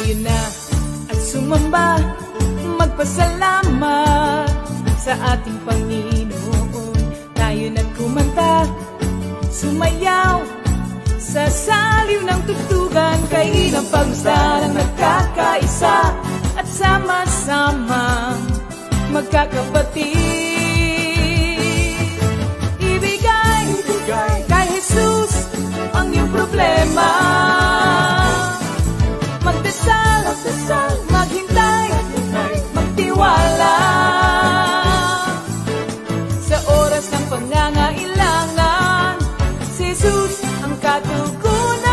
tayo na at sumamba, magpasalamat sa ating Panginoon. Tayo na kumanta, sumayaw sa saliw ng tugtugan, kay ilang pagmasdan ang nagkakaisa at sama-sama magkakapatid. Ibigay kay Jesus ang iyong problema. Magdasal, maghintay, magtiwala. Sa oras ng pangangailangan, si Jesus ang katugunan.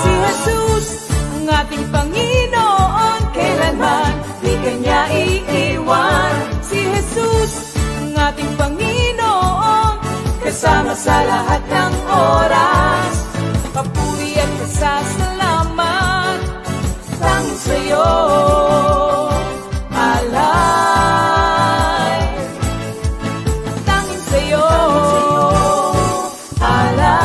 Si Jesus ang ating Panginoon, kailanman di Kanya iiwan. Si Jesus ang ating Panginoon, kasama sa lahat ng oras. Papuri at pasasalamat tanging sa'yo, alay. Tanging sa'yo, alay.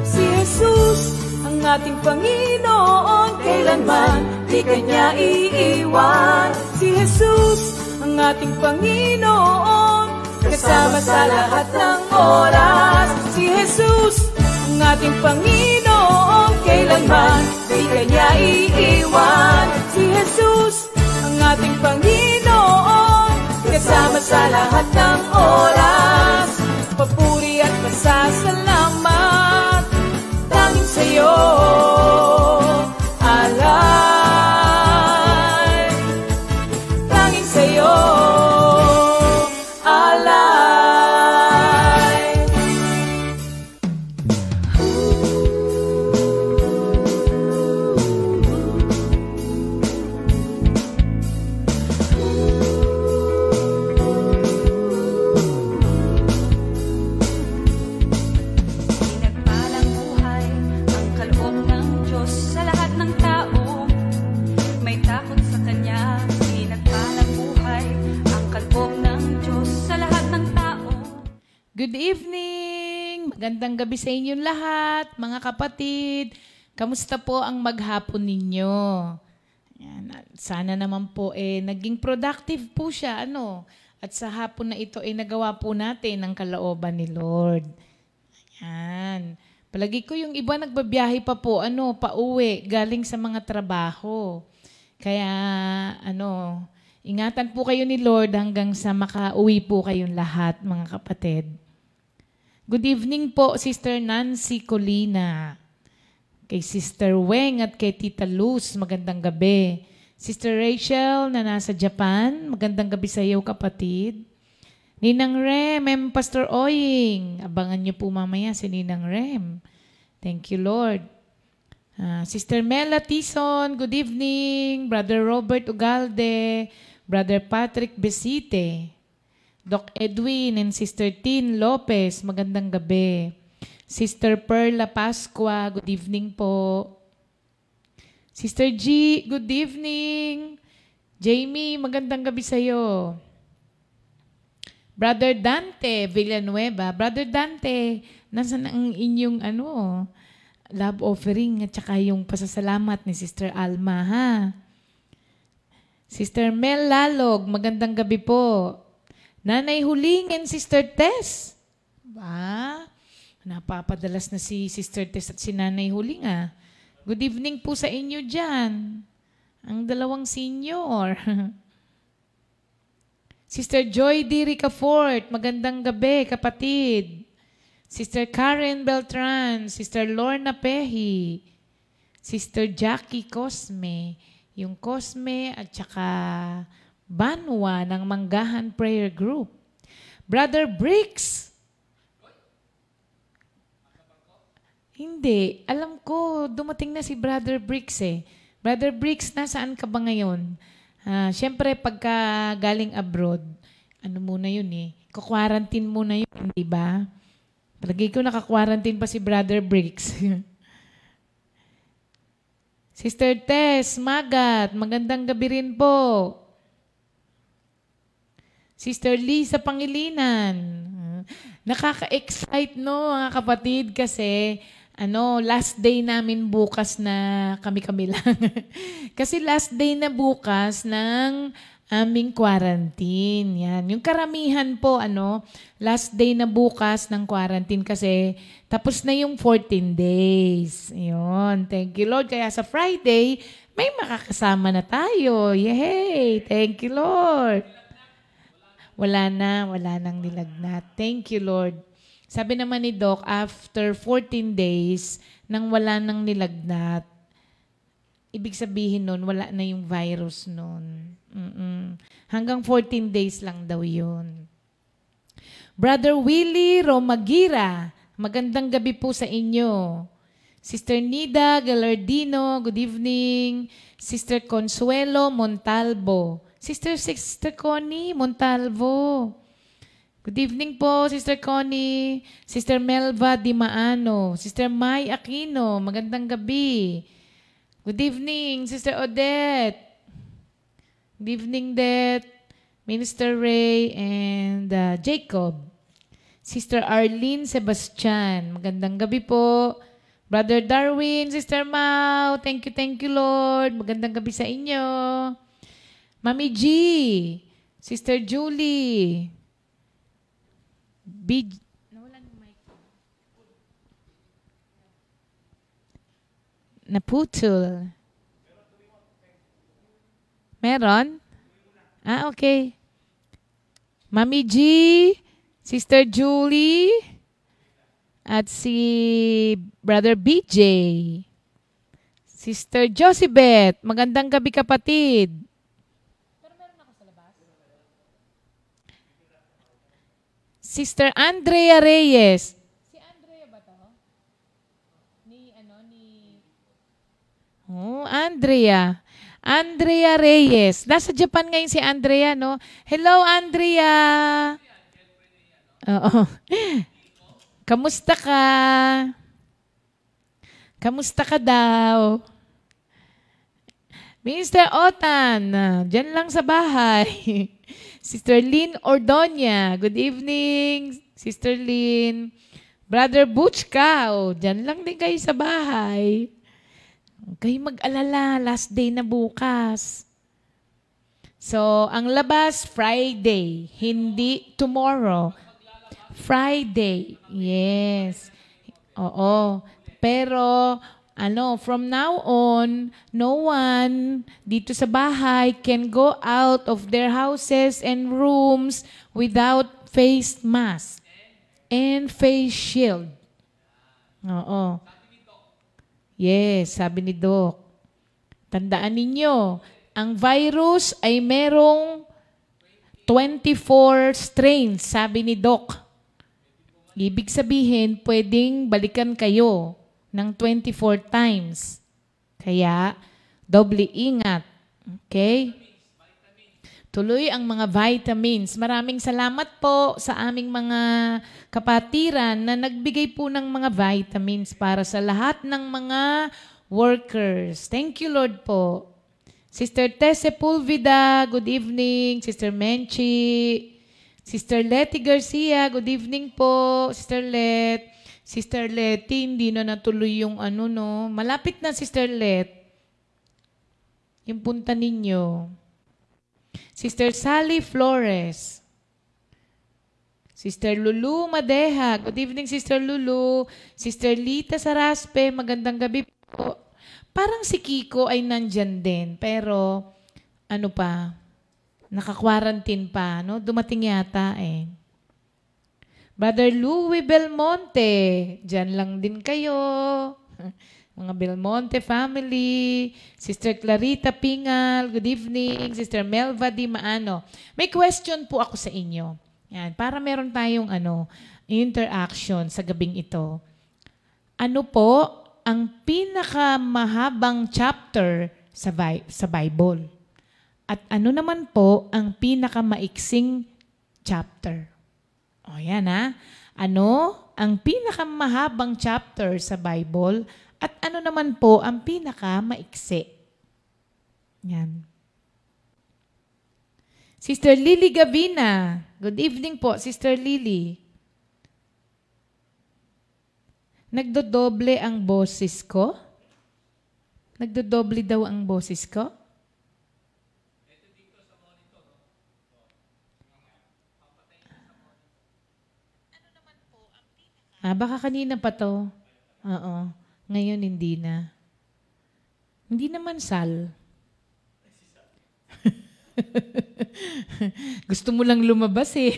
Si Jesus ang ating Panginoon, kailanman di Kanya iiwan. Si Jesus ang ating Panginoon, kasama sa lahat ng oras. Si Jesus ang ating Panginoon, kailanman di Kanya iiwan. Si Jesus ang ating Panginoon, kasama sa lahat ng oras. Papuri at pasasalamat tanging sa'yo, alay. Tanging sa'yo, alay. Pinagpalang buhay ang kaloob ng Diyos sa lahat ng tao. May takot sa Kanya. Pinagpalang buhay ang kaloob ng Diyos sa lahat ng tao. Good evening! Magandang gabi sa inyong lahat, mga kapatid. Kamusta po ang maghapon ninyo? Ayan, sana naman po naging productive po siya. At sa hapon na ito nagawa po natin ang kalooban ni Lord. Ayan. Palagi ko yung iba nagbabiyahe pa po, pauwi, galing sa mga trabaho. Kaya, ingatan po kayo ni Lord hanggang sa makauwi po kayong lahat, mga kapatid. Good evening po, Sister Nancy Colina. Kay Sister Weng at kay Tita Luz, magandang gabi. Sister Rachel na nasa Japan, magandang gabi sa iyo, kapatid. Ninang Rem, Pastor Oying. Abangan niyo po mamaya si Ninang Rem. Thank you, Lord. Sister Mela Tison, good evening. Brother Robert Ugalde, Brother Patrick Besite, Doc Edwin and Sister Tin Lopez, magandang gabi. Sister Perla Pascua, good evening po. Sister G, good evening. Jamie, magandang gabi sa iyo. Brother Dante Villanueva, Brother Dante, nasaan ang inyong love offering at saka yung pasasalamat ni Sister Alma, ha? Sister Mel Lalog, magandang gabi po. Nanay Hulingin, Sister Tess. Napapadalas na si Sister Tess at si Nanay Huling, Good evening po sa inyo dyan. Ang dalawang senior. Sister Joy D. Ricafort, magandang gabi, kapatid. Sister Karen Beltran, Sister Lorna Pehi, Sister Jackie Cosme, yung Cosme at saka Banwa ng Manggahan Prayer Group. Brother Briggs. Hindi. Alam ko, dumating na si Brother Briggs Brother Briggs, nasaan ka ba ngayon? Siyempre, pagka galing abroad, muna yun Kukwarantin muna yun, di ba? Palagi ko naka-quarantine pa si Brother Briggs. Sister Tess Magat, magandang gabi rin po. Sister Lisa Pangilinan. Nakaka-excite no mga kapatid kasi last day namin bukas na kami-kami lang. Kasi last day na bukas ng aming quarantine. Yan. Yung karamihan po, last day na bukas ng quarantine kasi tapos na yung 14 days. Yun. Thank you, Lord. Kaya sa Friday, may makakasama na tayo. Yay! Thank you, Lord. Wala nang nilagnat. Thank you, Lord. Sabi naman ni Doc, after 14 days, nang wala nang nilagnat, ibig sabihin nun, wala na yung virus nun. Hanggang 14 days lang daw yun. Brother Willie Romagira, magandang gabi po sa inyo. Sister Nida Galardino, good evening. Sister Consuelo Montalvo. Sister Connie Montalvo. Good evening po, Sister Connie. Sister Melva Dimaano. Sister Mai Aquino, magandang gabi. Good evening, Sister Odette. Good evening, Det, Minister Ray, and Jacob. Sister Arlene Sebastian, magandang gabi po. Brother Darwin, Sister Mau, thank you, Lord. Magandang gabi sa inyo. Mami G, Sister Julie, nawalan yung mic. Naputol. Meron? Okay. Mami G, Sister Julie, at si Brother BJ. Sister Josibeth, magandang gabi kapatid. Pero meron ako sa labas. Sister Andrea Reyes. Si Andrea ba to? Andrea. Andrea Reyes. Nasa Japan ngayon si Andrea, no? Hello, Andrea. Oo. Kamusta ka? Kamusta ka daw? Mr. Otan, dyan lang sa bahay. Sister Lynn Ordonia, good evening, Sister Lynn. Brother Butch Cow, dyan lang din kayo sa bahay. Huwag kayong mag-alala, last day na bukas. So, ang labas, Friday, hindi tomorrow. Friday, yes. Oo. Pero, from now on, no one dito sa bahay can go out of their houses and rooms without face mask and face shield. Oo. Yes, sabi ni Doc. Tandaan ninyo, ang virus ay merong 24 strains, sabi ni Doc. Ibig sabihin, pwedeng balikan kayo ng 24 times. Kaya, doble ingat. Okay? Tuloy ang mga vitamins. Maraming salamat po sa aming mga kapatiran na nagbigay po ng mga vitamins para sa lahat ng mga workers. Thank you, Lord po. Sister Tese Pulvida, good evening. Sister Menchi. Sister Letty Garcia, good evening po. Sister Let. Sister Letty, hindi na natuloy yung Malapit na, Sister Let. Yung punta ninyo. Sister Sally Flores. Sister Lulu Madeha. Good evening, Sister Lulu. Sister Lita Saraspe. Magandang gabi po. Parang si Kiko ay nandyan din. Pero, naka-quarantine pa. No? Dumating yata eh. Brother Louie Belmonte. Diyan lang din kayo. Mga Belmonte family. Sister Clarita Pingal. Good evening. Sister Melva Di Maano. May question po ako sa inyo. Yan, para meron tayong interaction sa gabing ito. Ano po ang pinakamahabang chapter sa Bible? At ano naman po ang pinakamaiksing chapter? O yan ha. Ano ang pinakamahabang chapter sa Bible At ano naman po ang pinaka-maiksi? Yan. Sister Lily Gavina. Good evening po, Sister Lily. Nagdodoble ang boses ko? Nagdodoble daw ang boses ko? Baka kanina pa to. Oo. Ngayon hindi na. Hindi naman sal. Gusto mo lang lumabas eh.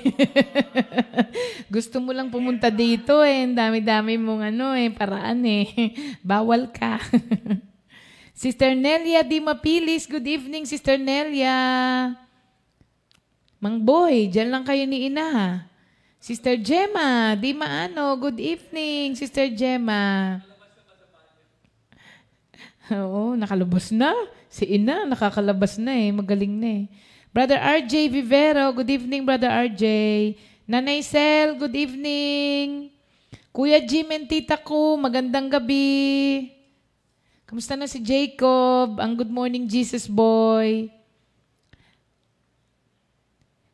Gusto mo lang pumunta dito eh. Ang dami-dami mong paraan eh. Bawal ka. Sister Nelia Di Mapilis. Good evening, Sister Nelia. Mang Boy, dyan lang kayo ni Ina. Sister Gemma Di Maano. Good evening, Sister Gemma. Oo, nakalabas na. Si Ina, nakakalabas na eh. Magaling na eh. Brother RJ Vivero, good evening, Brother RJ. Nanay Sel, good evening. Kuya Jim and tita ko, magandang gabi. Kamusta na si Jacob? Ang good morning, Jesus boy.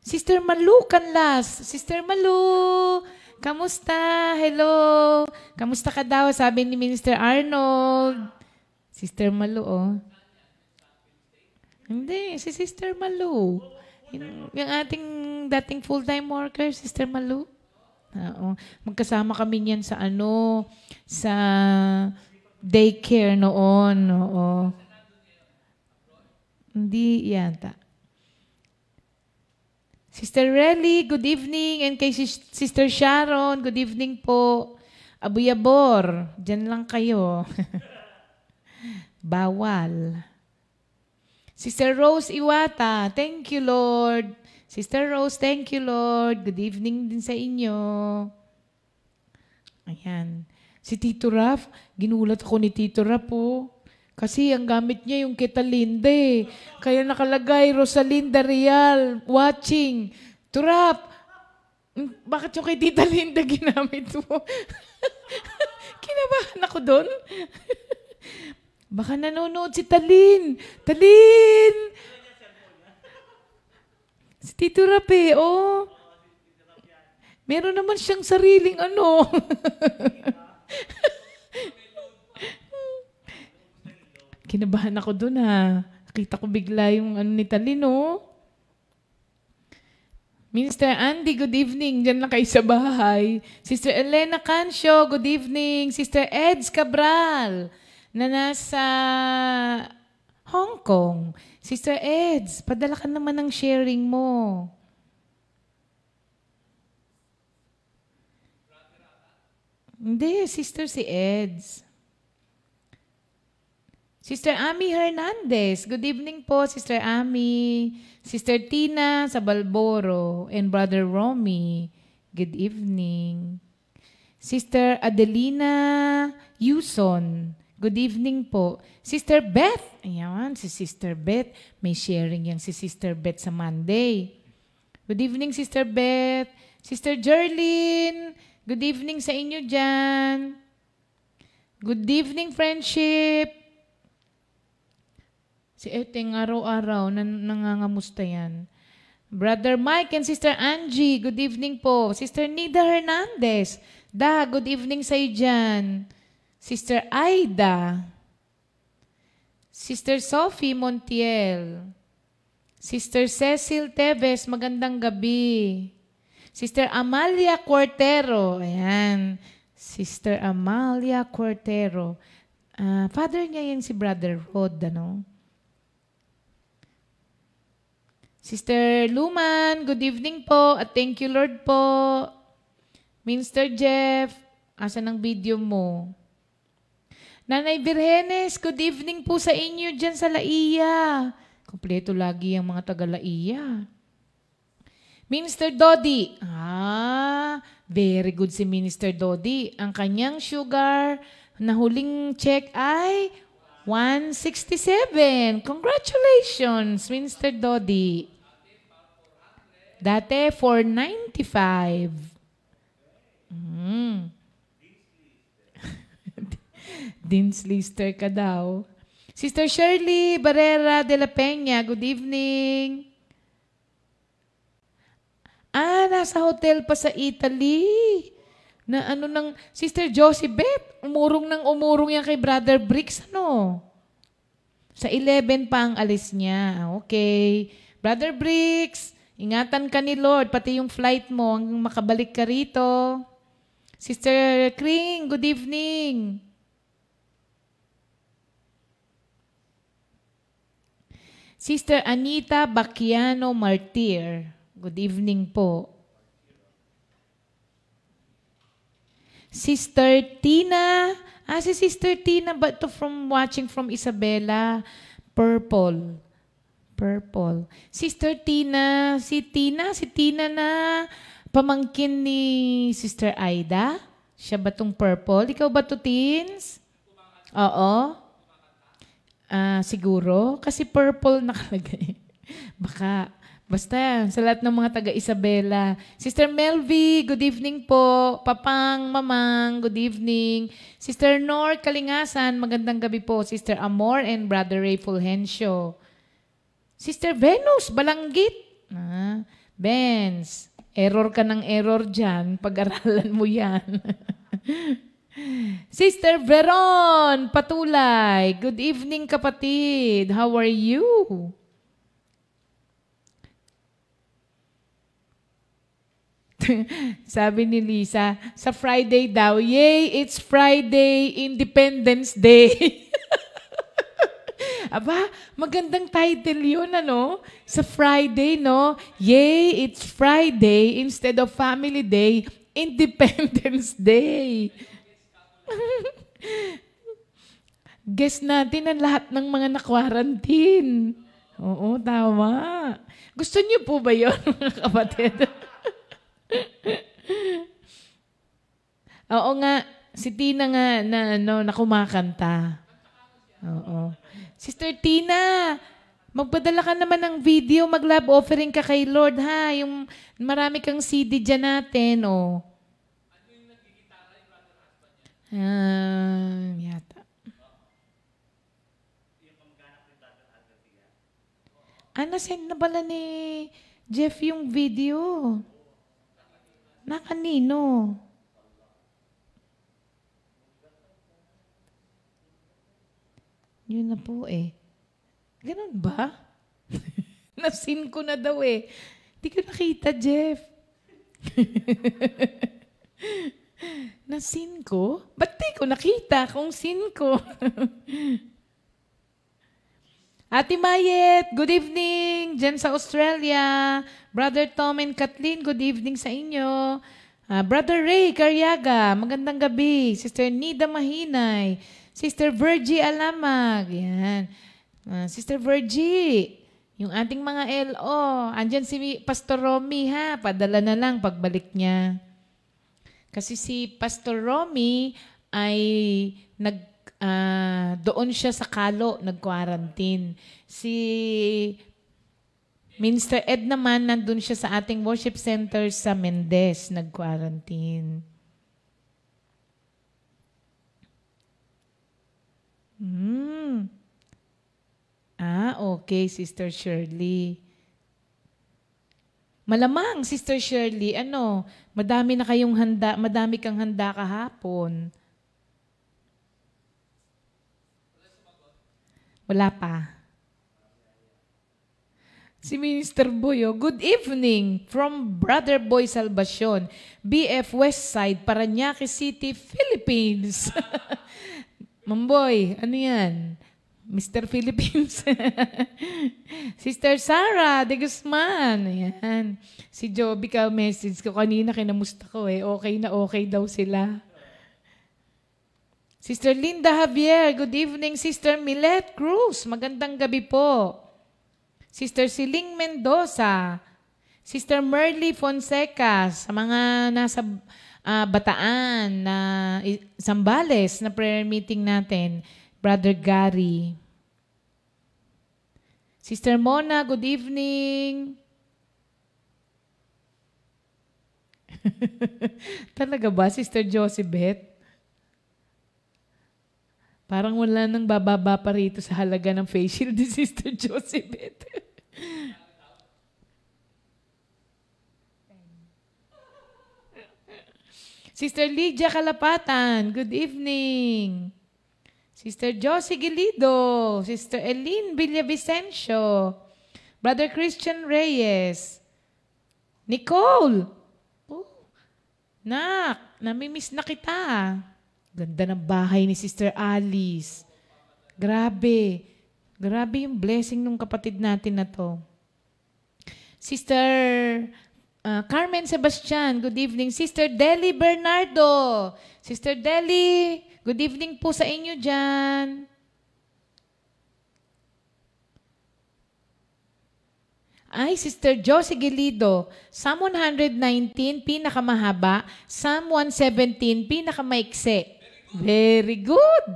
Sister Malu Canlas. Sister Malu, kamusta? Hello. Kamusta ka daw? Sabi ni Minister Arnold. Sister Malu, oh. Hindi, si Sister Malu. Yung ating dating full-time worker, Sister Malu. Oo. Magkasama kami niyan sa sa daycare noon. Oo. Hindi yata. Sister Relly, good evening. And kay Sister Sharon, good evening po. Abuyabor, dyan lang kayo. Bawal. Sister Rose Iwata, thank you, Lord. Sister Rose, thank you, Lord. Good evening din sa inyo. Ayan. Si Tito Raf, ginulat ako ni Tito Raf po. Kasi ang gamit niya yung Ketalinda eh. Kaya nakalagay, Rosalinda Real, watching. Tito Raf, bakit yung kay Tita Linda ginamit mo? Kinabahan ako doon. Baka nanonood si Talin. Talin! Si Tito Rape, oh. Meron naman siyang sariling Kinabahan ako doon ha. Nakita ko bigla yung ni Talin, oh. Minister Andy, good evening. Diyan lang kayo sa bahay. Sister Elena Cancio, good evening. Sister Eds Cabral, na nasa Hong Kong. Sister Eds, padala ka naman ng sharing mo. Hindi, sister si Eds. Sister Ami Hernandez, good evening po, Sister Ami. Sister Tina sa Balboro and Brother Romy, good evening. Sister Adelina Yuson, good evening po. Sister Beth, ayan, si Sister Beth. May sharing yan si Sister Beth sa Monday. Good evening, Sister Beth. Sister Jerlyn, good evening sa inyo dyan. Good evening, friendship. Si Eteng araw-araw, nangangamusta yan. Brother Mike and Sister Angie, good evening po. Sister Nida Hernandez, good evening sa iyo dyan. Sister Aida, Sister Sophie Montiel, Sister Cecil Teves, magandang gabi. Sister Amalia Cuartero, ayan. Sister Amalia Cuartero. Father niya yan si Brother Rod, Sister Luman, good evening po at thank you Lord po. Minister Jeff, asan ang video mo? Nanay Virgenes, good evening po sa inyo dyan sa Laia. Kompleto lagi ang mga taga Laia. Minister Dodi, very good si Minister Dodi. Ang kanyang sugar na huling check ay 167. Congratulations, Minister Dodi. Dati, 495. Dean's Lister ka daw. Sister Shirley Barrera de la Peña, good evening. Nasa hotel pa sa Italy. Na ano ng Sister Josie Beth, umurong yan kay Brother Bricks, ano? Sa 11 pa ang alis niya. Okay. Brother Bricks, ingatan ka ni Lord, pati yung flight mo, hanggang makabalik ka rito. Sister Kring, good evening. Sister Anita Bacchiano Martir, good evening po. Sister Tina, si Sister Tina ba ito watching from Isabela? Purple. Sister Tina, si Tina na pamangkin ni Sister Aida. Siya ba itong purple? Ikaw ba ito, teens? Oo. Siguro. Kasi purple nakalagay. Baka. Basta, sa lahat ng mga taga-Isabela. Sister Melvi, good evening po. Papang, Mamang, good evening. Sister Nor Kalingasan, magandang gabi po. Sister Amor and Brother Ray Fulgencio. Sister Venus, Balanggit. Benz, error ka ng error dyan. Pag-aralan mo yan. Sister Veron Patulay, good evening kapatid. How are you? Sabi ni Lisa, sa Friday daw, yay, it's Friday, Independence Day. Aba, magandang title yun, ano? Sa Friday, no? Yay, it's Friday, instead of Family Day, Independence Day. Guess natin ang lahat ng mga na-quarantine. Oo, tama. Gusto niyo po ba yun, mga kapatid? Oo nga, si Tina nga na kumakanta. Oo. Sister Tina, magpadala ka naman ng video, mag-love offering ka kay Lord, ha? Yung marami kang CD dyan natin, oh. Yata. Nasend na pala ni Jeff yung video. Na kanino? Yun na po eh. Ganun ba? Nasin ko na daw eh. Hindi ko nakita, Jeff. Nasin ko? Ba't di ko nakita kung sin ko? Ate Mayet, good evening. Diyan sa Australia. Brother Tom and Kathleen, good evening sa inyo. Brother Ray Carriaga, magandang gabi. Sister Nida Mahinay. Sister Virgie Alamag. Yan. Sister Virgie, yung ating mga LO. Andyan si Pastor Romy, ha? Padala na lang pagbalik niya. Kasi si Pastor Romy ay doon siya sa Kalo, nag-quarantine. Si Minister Ed naman, nandun siya sa ating worship center sa Mendez, nag-quarantine. Okay, Sister Shirley. Malamang, Sister Shirley, madami na kayong handa, madami kang handa kahapon. Wala pa. Si Minister Boyo, good evening from Brother Boy Salvacion, BF Westside, Parañaque City, Philippines. Mamboy, ano yan? Mr. Philippines. Sister Sarah de Guzman. Ayan. Si Joby ka message ko kanina, kinamusta ko eh. Okay na okay daw sila. Sister Linda Javier, good evening. Sister Milet Cruz, magandang gabi po. Sister Siling Mendoza. Sister Merly Fonseca, sa mga nasa Bataan, na Zambales, na prayer meeting natin. Brother Gary. Sister Mona, good evening. Talaga ba, Sister Josie Beth? Parang wala nang bababa pa rito sa halaga ng face shield ni Sister Josephine. Sister Lydia Kalapatan, good evening. Sister Josie Gilido, Sister Eileen Villavicencio, Brother Christian Reyes, Nicole. Oh, nak, namimiss na kita. Ganda ng bahay ni Sister Alice. Grabe. Grabe yung blessing ng kapatid natin na to. Sister Carmen Sebastian, good evening. Sister Deli Bernardo. Sister Deli, good evening po sa inyo dyan. Ay, Sister Josie Gilido, Psalm 119, pinakamahaba. Psalm 117, pinakamaikse. Very good.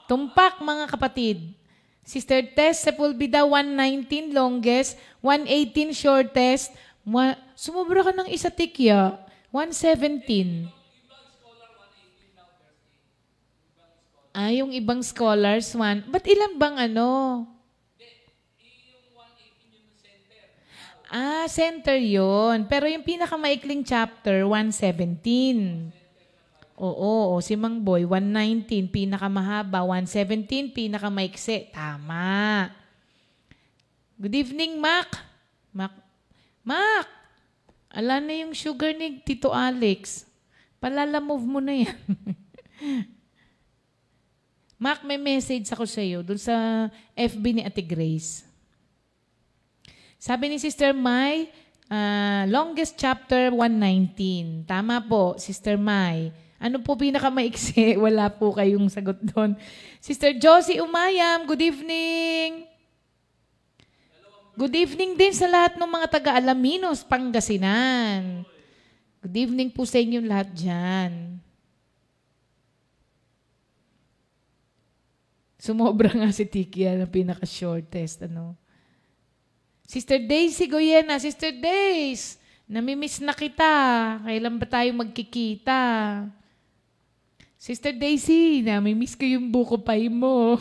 Tumpak, mga kapatid. Sister Tess Sepulveda, 119, longest. 118, shortest. Sumubra ka ng isa, Tikya. 117. Yung ibang scholars, ba't ilan bang ano? Center yun. Pero yung pinakamaikling chapter, 117. Oo, si Mang Boy, 119, pinakamahaba. 117, pinakamaikse. Tama. Good evening, Mac. Mac, ala na yung sugar ni Tito Alex. Palalamove mo na yan. Mac, may message ako sa iyo dun sa FB ni Ate Grace. Sabi ni Sister Mai, longest chapter 119. Tama po, Sister Mai. Ano po pinakamaiksi? Wala po kayong sagot doon. Sister Josie Umayam, good evening. Good evening din sa lahat ng mga taga-Alaminos, Pangasinan. Good evening po sa inyong lahat dyan. Sumobra nga si Tikia na pinaka-shortest. Sister Daisy Goyena, Sister Daisy, namimiss na kita. Kailan ba tayo magkikita? Sister Daisy, namimiss ko yung buko pie mo.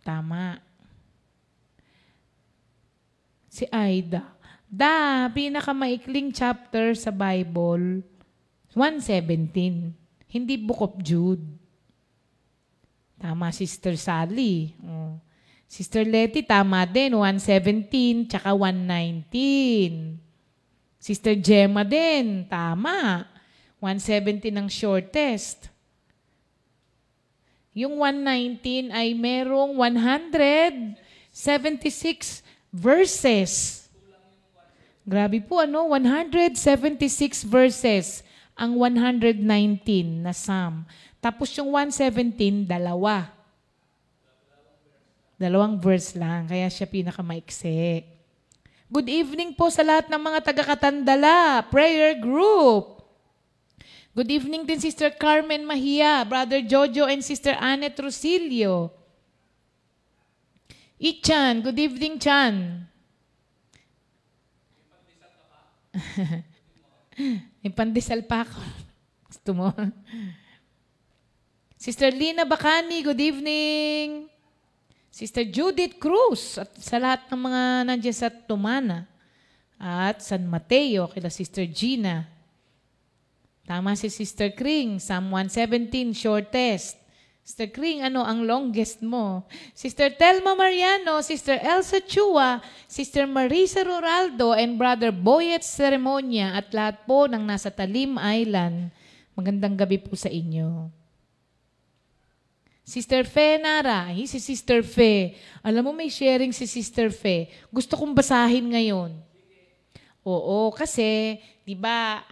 Tama. Si Aida. Pinakamaikling chapter sa Bible, 117. Hindi Book of Jude. Tama, Sister Sally. Sister Letty, tama din, 117, tsaka 119. Sister Gemma din, tama. 117 ang shortest. Yung 119 ay merong 176 verses. Grabe po, 176 verses ang 119 na Psalm. Tapos yung 117, dalawang verse lang. Kaya siya pinakamaikse. Good evening po sa lahat ng mga taga-Katandala prayer group. Good evening din Sister Carmen Mahia, Brother Jojo, and Sister Annette Rosilio. Ichan, good evening, Chan. May pandesal pa ako. Gusto mo? Sister Lina Bacani, good evening. Sister Judith Cruz, at sa lahat ng mga nandiyan sa Tumana. At San Mateo, kila Sister Gina. Tama si Sister Kring, Psalm 117, shortest. Sister Kring, ang longest mo? Sister Telma Mariano, Sister Elsa Chua, Sister Marisa Ruraldo, and Brother Boyet Ceremonia, at lahat po ng nasa Talim Island. Magandang gabi po sa inyo. Sister Fe Nara, si Sister Fe. Alam mo, may sharing si Sister Fe. Gusto kong basahin ngayon. Oo, kasi, di ba,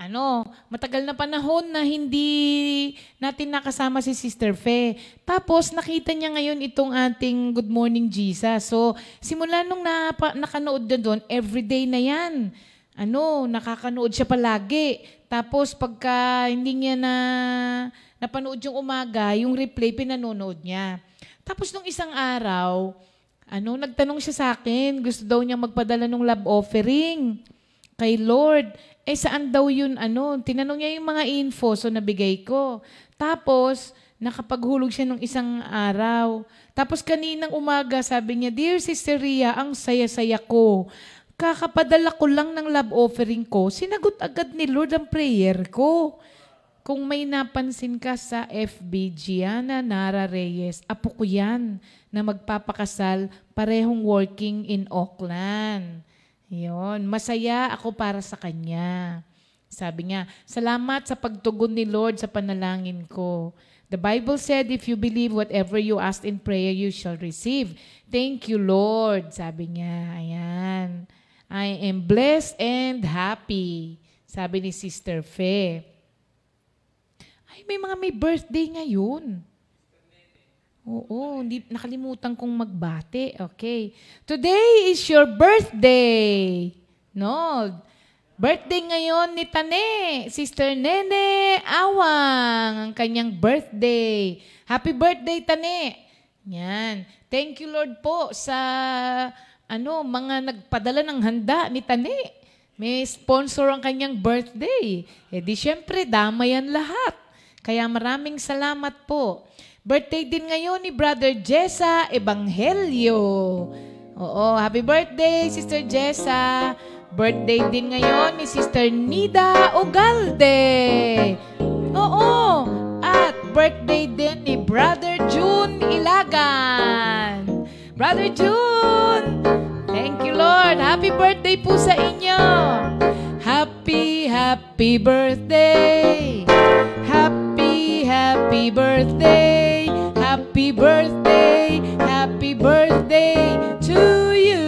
matagal na panahon na hindi natin nakasama si Sister Fe. Tapos, nakita niya ngayon itong ating Good Morning Jesus. So, simula nung nakanood na doon, everyday na yan. Nakakanood siya palagi. Tapos, pagka hindi niya napanood yung umaga, yung replay, pinanonood niya. Tapos, nung isang araw, nagtanong siya sa akin, gusto daw niya magpadala ng love offering. kay Lord. Saan daw yun, tinanong niya yung mga info, so nabigay ko. Tapos, nakapaghulog siya nung isang araw. Tapos kaninang umaga, sabi niya, Dear Sister Ria, ang saya-saya ko. Kakapadala ko lang ng love offering ko. Sinagot agad ni Lord ang prayer ko. Kung may napansin ka sa FB, Gianna Nara Reyes, apo ko yan na magpapakasal, parehong working in Auckland. Yun, masaya ako para sa kanya. Sabi niya, salamat sa pagtugon ni Lord sa panalangin ko. The Bible said, if you believe whatever you ask in prayer, you shall receive. Thank you, Lord. Sabi niya, ayan. I am blessed and happy. Sabi ni Sister Fe. Ay, may birthday ngayon. Oo, hindi, nakalimutan kong magbate. Okay. Today is your birthday. No. Birthday ngayon ni Tane, Sister Nene Awang, ang kanyang birthday. Happy birthday, Tane. Yan. Thank you, Lord po, sa mga nagpadala ng handa ni Tane. May sponsor ang kanyang birthday. Di syempre, damayan lahat. Kaya maraming salamat po. Birthday din ngayon ni Brother Jessa Ebanghelio. Oo, happy birthday, Sister Jessa. Birthday din ngayon ni Sister Nida Ugalde. Oo, at birthday din ni Brother June Ilagan. Brother June, thank you, Lord. Happy birthday po sa inyo. Happy birthday. Happy birthday. Happy birthday to you.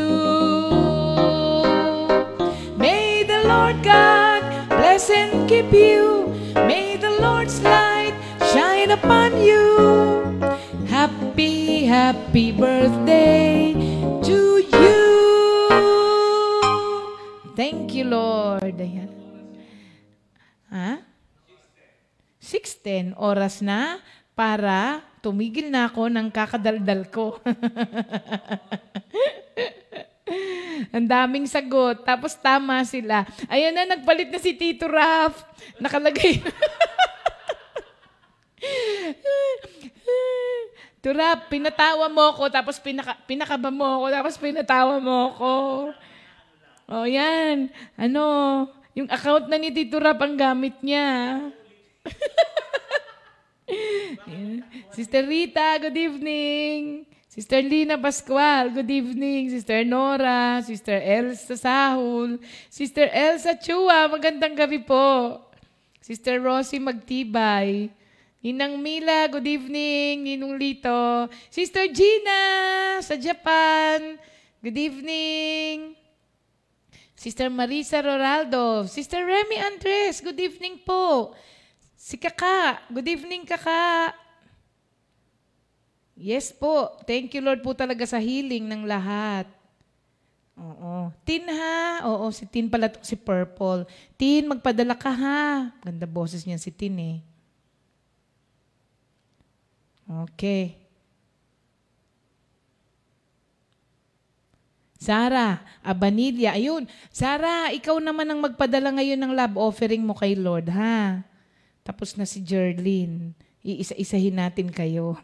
May the Lord God bless and keep you. May the Lord's light shine upon you. Happy birthday to you. Thank you, Lord. Ayan. 6:10 oras na para tumigil na ako ng kakadaldal ko. Ang daming sagot. Tapos tama sila. Ayan na, nagpalit na si Tito Raf. Nakalagay. Tito Raf, pinatawa mo ako, tapos pinakaba mo ako, tapos pinatawa mo ako. O yan. Yung account na ni Tito Raf ang gamit niya. Sister Rita, good evening. Sister Lina Pascual, good evening. Sister Nora, Sister Elsa Sahul, Sister Elsa Chua, magandang gabi po. Sister Rosie Magtibay, Ninang Mila, good evening. Ninong Lito, Sister Gina sa Japan, good evening. Sister Marisa Roraldo, Sister Remy Andres, good evening po. Si Kaka, good evening Kaka. Yes po, thank you Lord po talaga sa healing ng lahat. Oo. Tin ha? Oo, si Tin pala, si Purple. Tin, magpadala ka ha. Ganda boses niya si Tin eh. Okay. Sarah Abanilla, ayun. Sarah, ikaw naman ang magpadala ngayon ng love offering mo kay Lord ha. Tapos na si Jerlyn. Iisa-isahin natin kayo.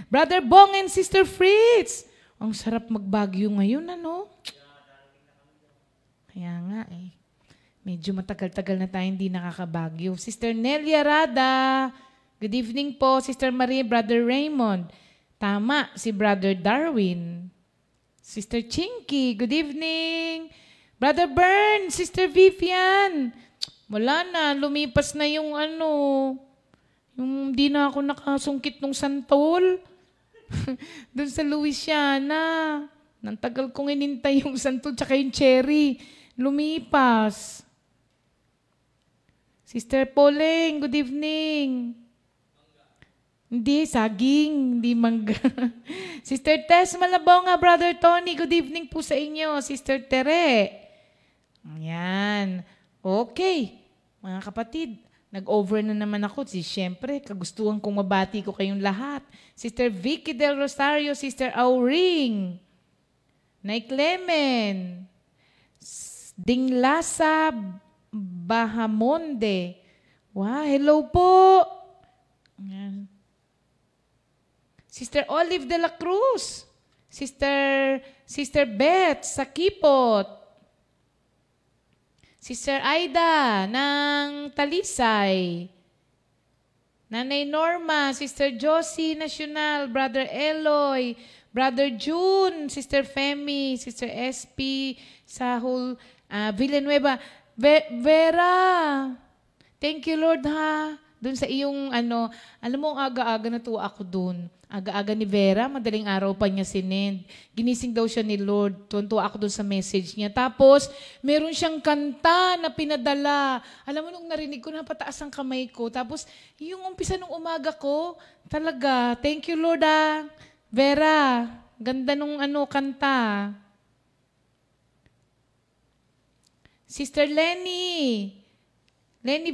Brother Bong and Sister Fritz. Ang sarap magbagyo ngayon, Kaya nga eh. Medyo matagal-tagal na tayo hindi nakakabagyo. Sister Nelia Rada. Good evening po, Sister Marie, Brother Raymond. Tama, si Brother Darwin. Sister Chinky, good evening. Brother Bern, Sister Vivian. Wala na, lumipas na yung yung di na ako nakasungkit ng santol. Doon sa Louisiana. Nang tagal kong inintay yung santol tsaka yung cherry. Lumipas. Sister Poleng, good evening. Hindi, saging, hindi mangga. Sister Tess Malabonga, Brother Tony, good evening po sa inyo. Sister Tere. Ayan. Okay, mga kapatid, nag-over na naman ako. Siyempre, kagustuhan kong mabati ko kayong lahat. Sister Vicky Del Rosario, Sister Auring, Nay Clemen, Dinglasa Bahamonde. Wow, hello po. Ayan. Sister Olive de la Cruz. Sister Beth sa Kipot. Sister Aida ng Talisay. Nanay Norma, Sister Josie Nacional, Brother Eloy, Brother June, Sister Femi, Sister SP, Sahul, Villanueva. Vera, thank you Lord ha. Doon sa iyong alam mo, aga-aga natuwa ako doon. Aga-aga ni Vera, madaling araw pa niya sinend. Ginising daw siya ni Lord. Tuwa ako doon sa message niya. Tapos, meron siyang kanta na pinadala. Alam mo, nung narinig ko, napataas ang kamay ko. Tapos, yung umpisa nung umaga ko, talaga, thank you Lord Vera, ganda nung kanta. Sister Lenny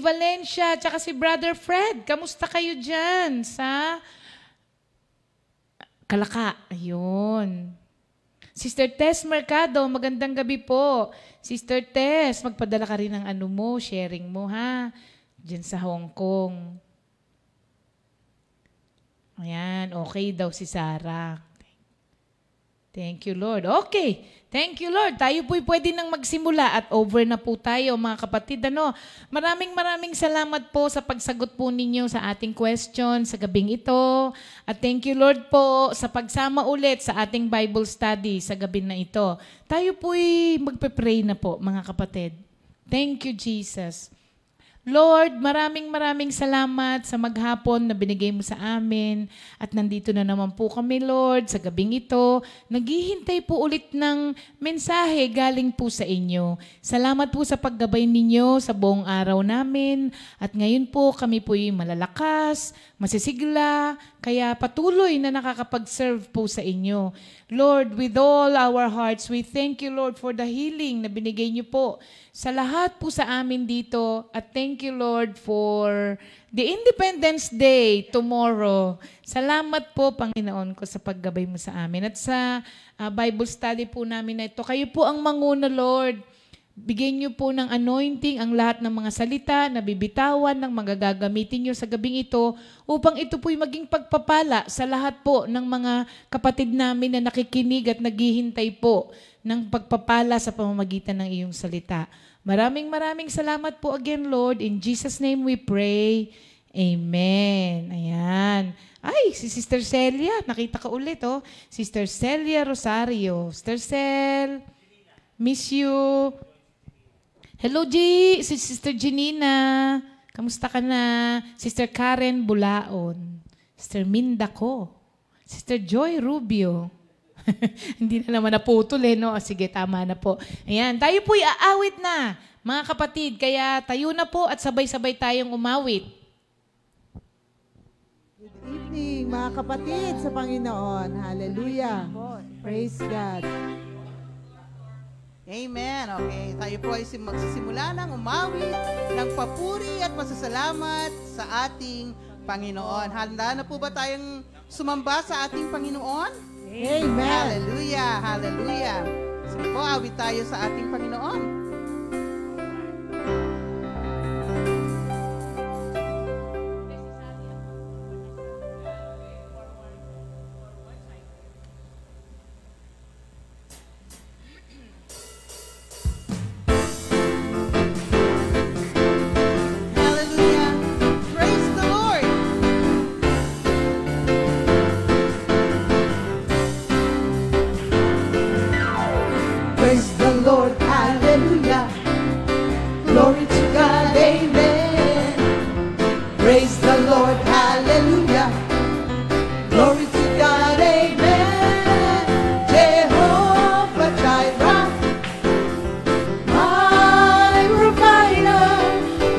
Valencia, tsaka si Brother Fred. Kamusta kayo dyan sa Kalaka? Ayun. Sister Tess Mercado, magandang gabi po. Sister Tess, magpadala ka rin ng sharing mo ha, dyan sa Hong Kong. Ayan, okay daw si Sarah. Thank you, Lord. Okay. Thank you, Lord. Tayo po'y pwede nang magsimula at over na po tayo, mga kapatid. Maraming salamat po sa pagsagot po ninyo sa ating question sa gabing ito. At thank you, Lord po, sa pagsama ulit sa ating Bible study sa gabi na ito. Tayo po'y magpe-pray na po, mga kapatid. Thank you, Jesus. Lord, maraming salamat sa maghapon na binigay mo sa amin. At nandito na naman po kami, Lord, sa gabing ito. Naghihintay po ulit ng mensahe galing po sa inyo. Salamat po sa paggabay ninyo sa buong araw namin. At ngayon po kami po'y malalakas, masisigla, kaya patuloy na nakakapag-serve po sa inyo. Lord, with all our hearts, we thank you, Lord, for the healing na binigay niyo po sa lahat po sa amin dito. At thank you, Lord, for the Independence Day tomorrow. Salamat po, Panginoon ko, sa paggabay mo sa amin. At sa Bible study po namin na ito, kayo po ang manguna, Lord. Bigyan niyo po ng anointing ang lahat ng mga salita na bibitawan ng mga gagamitin niyo sa gabing ito upang ito po'y maging pagpapala sa lahat po ng mga kapatid namin na nakikinig at naghihintay po ng pagpapala sa pamamagitan ng iyong salita. Maraming salamat po again, Lord. In Jesus' name we pray. Amen. Ayan. Ay, si Sister Celia. Nakita ka ulit, oh. Sister Celia Rosario. Sister Cel, miss you. Hello, si Sister Janina. Kamusta ka na? Sister Karen Bulaon. Sister Minda ko. Sister Joy Rubio. Hindi na naman naputol no? Sige, tama na po. Ayan, tayo po'y aawit na, mga kapatid. Kaya tayo na po at sabay-sabay tayong umawit. Good evening, mga kapatid sa Panginoon. Hallelujah. Praise God. Amen. Okay, tayo po ay magsisimula ng umawit ng papuri at pasasalamat sa ating Panginoon. Handa na po ba tayong sumamba sa ating Panginoon? Amen. Hallelujah, hallelujah. Sige po, awit tayo sa ating Panginoon.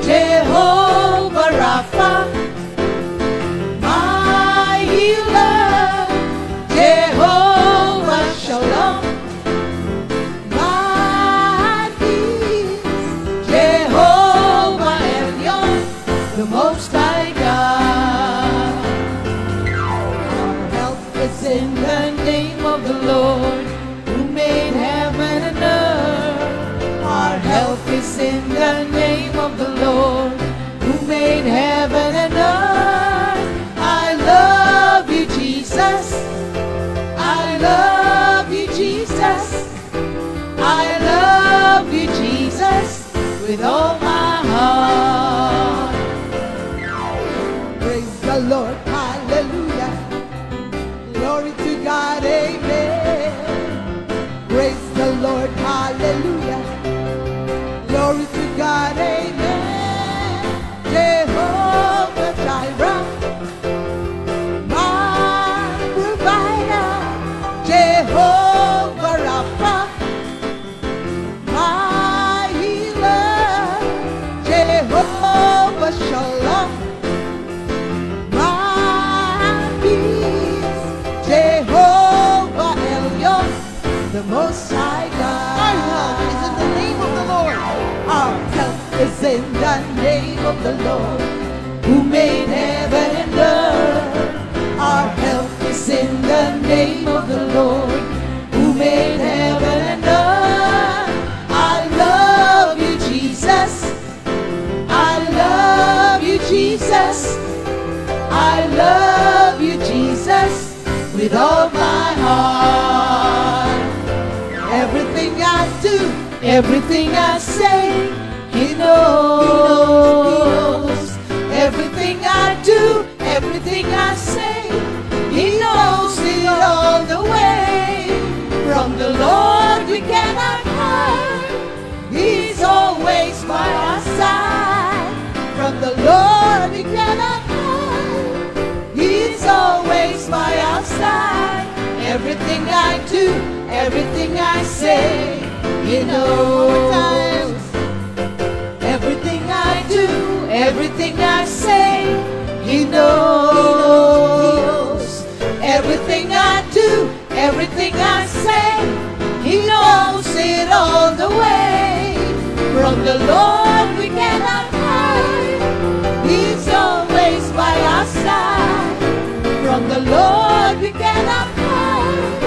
Jehovah help is in the name of the Lord, who made heaven and earth. I love you, Jesus. I love you, Jesus. I love you, Jesus, with all my heart. Praise the Lord, hallelujah. Glory to God, amen. Praise the Lord, hallelujah. Glory to God, amen. Jehovah Jireh, my provider. Jehovah Rapha, my healer. Jehovah Shalom, my peace. Jehovah Elyon, the Most High God. Our help is in the name of the Lord. Our help is in the name of the Lord, who made heaven and earth. Our help is in the name of the Lord, who made heaven and earth. I love you, Jesus. I love you, Jesus. I love you, Jesus, with all my heart. Everything I do, everything I say, He knows. Everything I do, everything I say, He knows it all the way. From the Lord we cannot hide, He's always by our side. From the Lord we cannot hide, He's always by our side. Everything I do, everything I say, He knows. Everything I do, everything I say, He knows. Everything I do, everything I say, He knows it all the way. From the Lord we cannot hide, He's always by our side. From the Lord we cannot hide,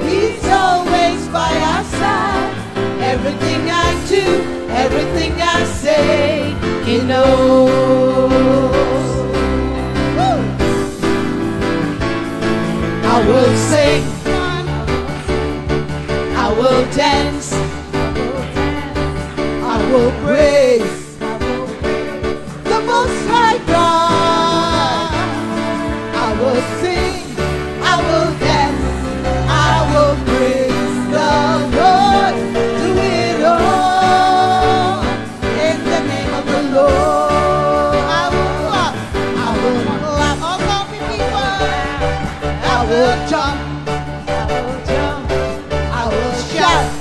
He's always by our side. Everything I do, everything I say, He knows. Woo! I will sing, I will dance, I will praise the Most High God. I will sing, I will dance, I will praise the Lord. Do it all in the name of the Lord. I will clap, all happy people. I will jump, I will shout,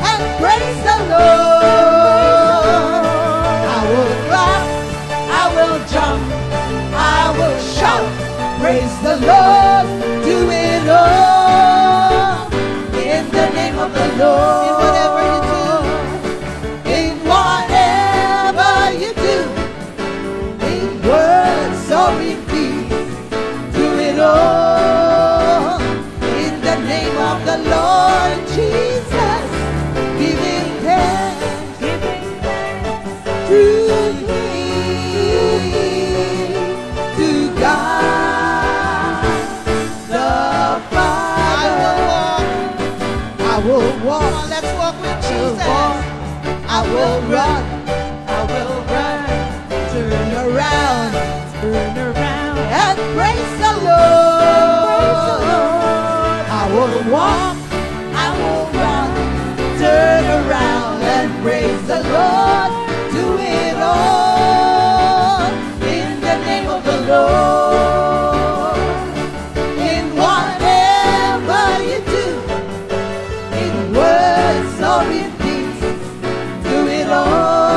and praise the Lord. I will clap, I will jump, I will shout, praise the Lord. Do it all in the name of the Lord. In whatever you do, in whatever you do, in words or in deeds, do it all in the name of the Lord Jesus. Give Him thanks to Him, to God the Father. I will walk, Let's walk with Jesus. I will run, turn around, and praise the Lord. I will walk, I will run, turn around, and praise the Lord. Do it all in the name of the Lord. In whatever you do, in words or in deeds, do it all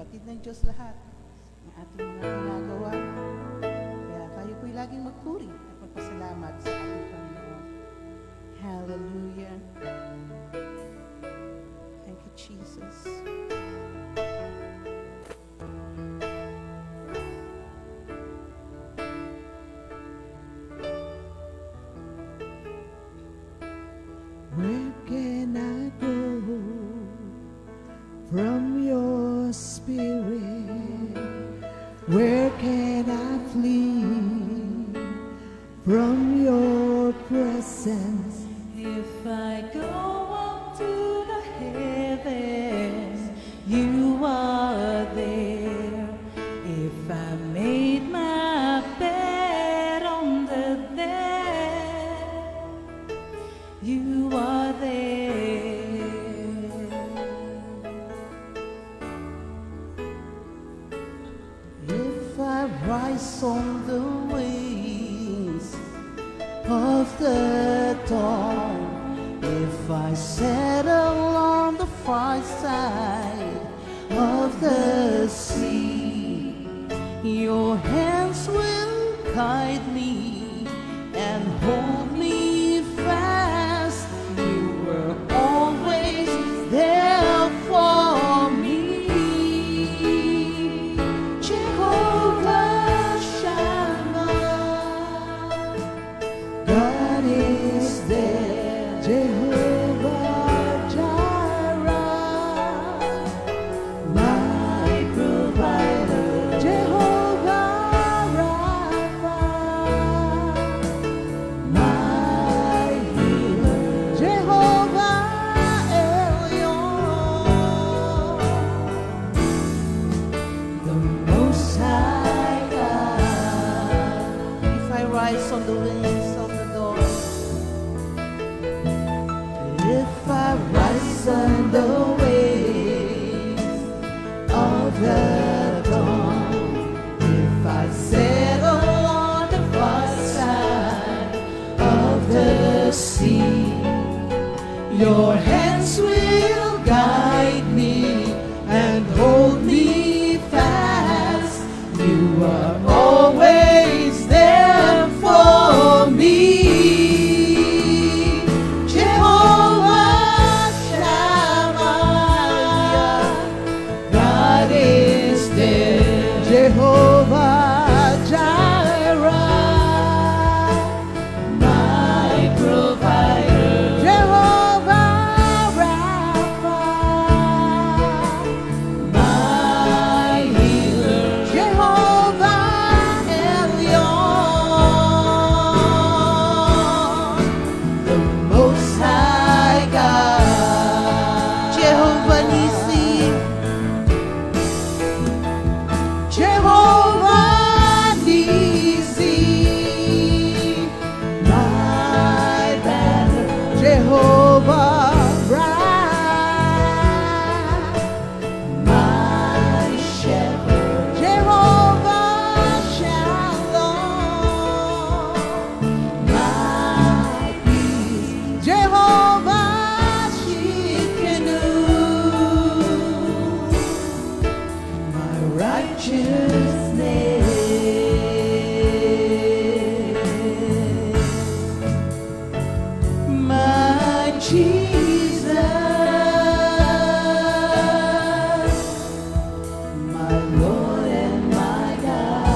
Kapatid ng Diyos lahat ng ating mga ginagawa. Kaya tayo po'y laging magpuri at magpasalamat sa ating Panginoon. Hallelujah. Thank you, Jesus. Where can I go from your spirit? Where can I flee from your presence? If I go up to the heavens, you are there. If I made my bed on the bed, you are there. If I rise on the wings of the dawn, if I settle on the far side of the sea, your hands will guide me and hold me fast. You were always there for me. Jehovah Shammah, God is there. Jehovah Jireh, my provider. Jehovah Rapha, my healer. Jehovah Elyon, the Most High God. If I rise on the wings of the dawn, If I rise on the wings of the dawn, if I settle on the far side of the sea, your hands will guide me and hold me fast. You are always there for me. Jehovah Shammah, God is there. Jehovah Jireh, my provider. Jehovah Rapha, my healer. Jehovah Elyon, the Most High God. Jehovah Nissi, Jehovah Nissi, my banner. Jehovah Rapha, my shepherd. Jehovah Shalom, my peace. Jehovah Shikenu, my righteousness. My Jesus, my Lord and my God.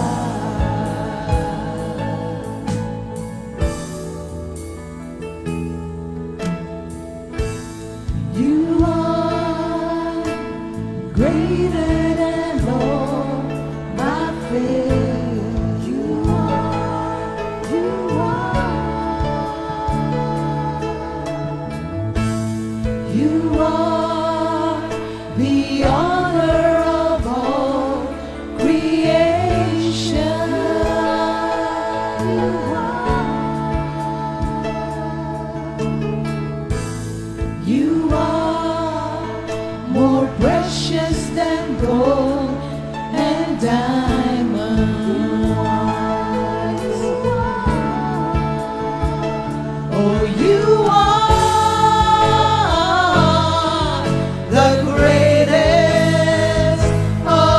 You are greater than all my faith. You are the honor of all creation. You are more precious than gold and diamonds. Oh, you are the greatest of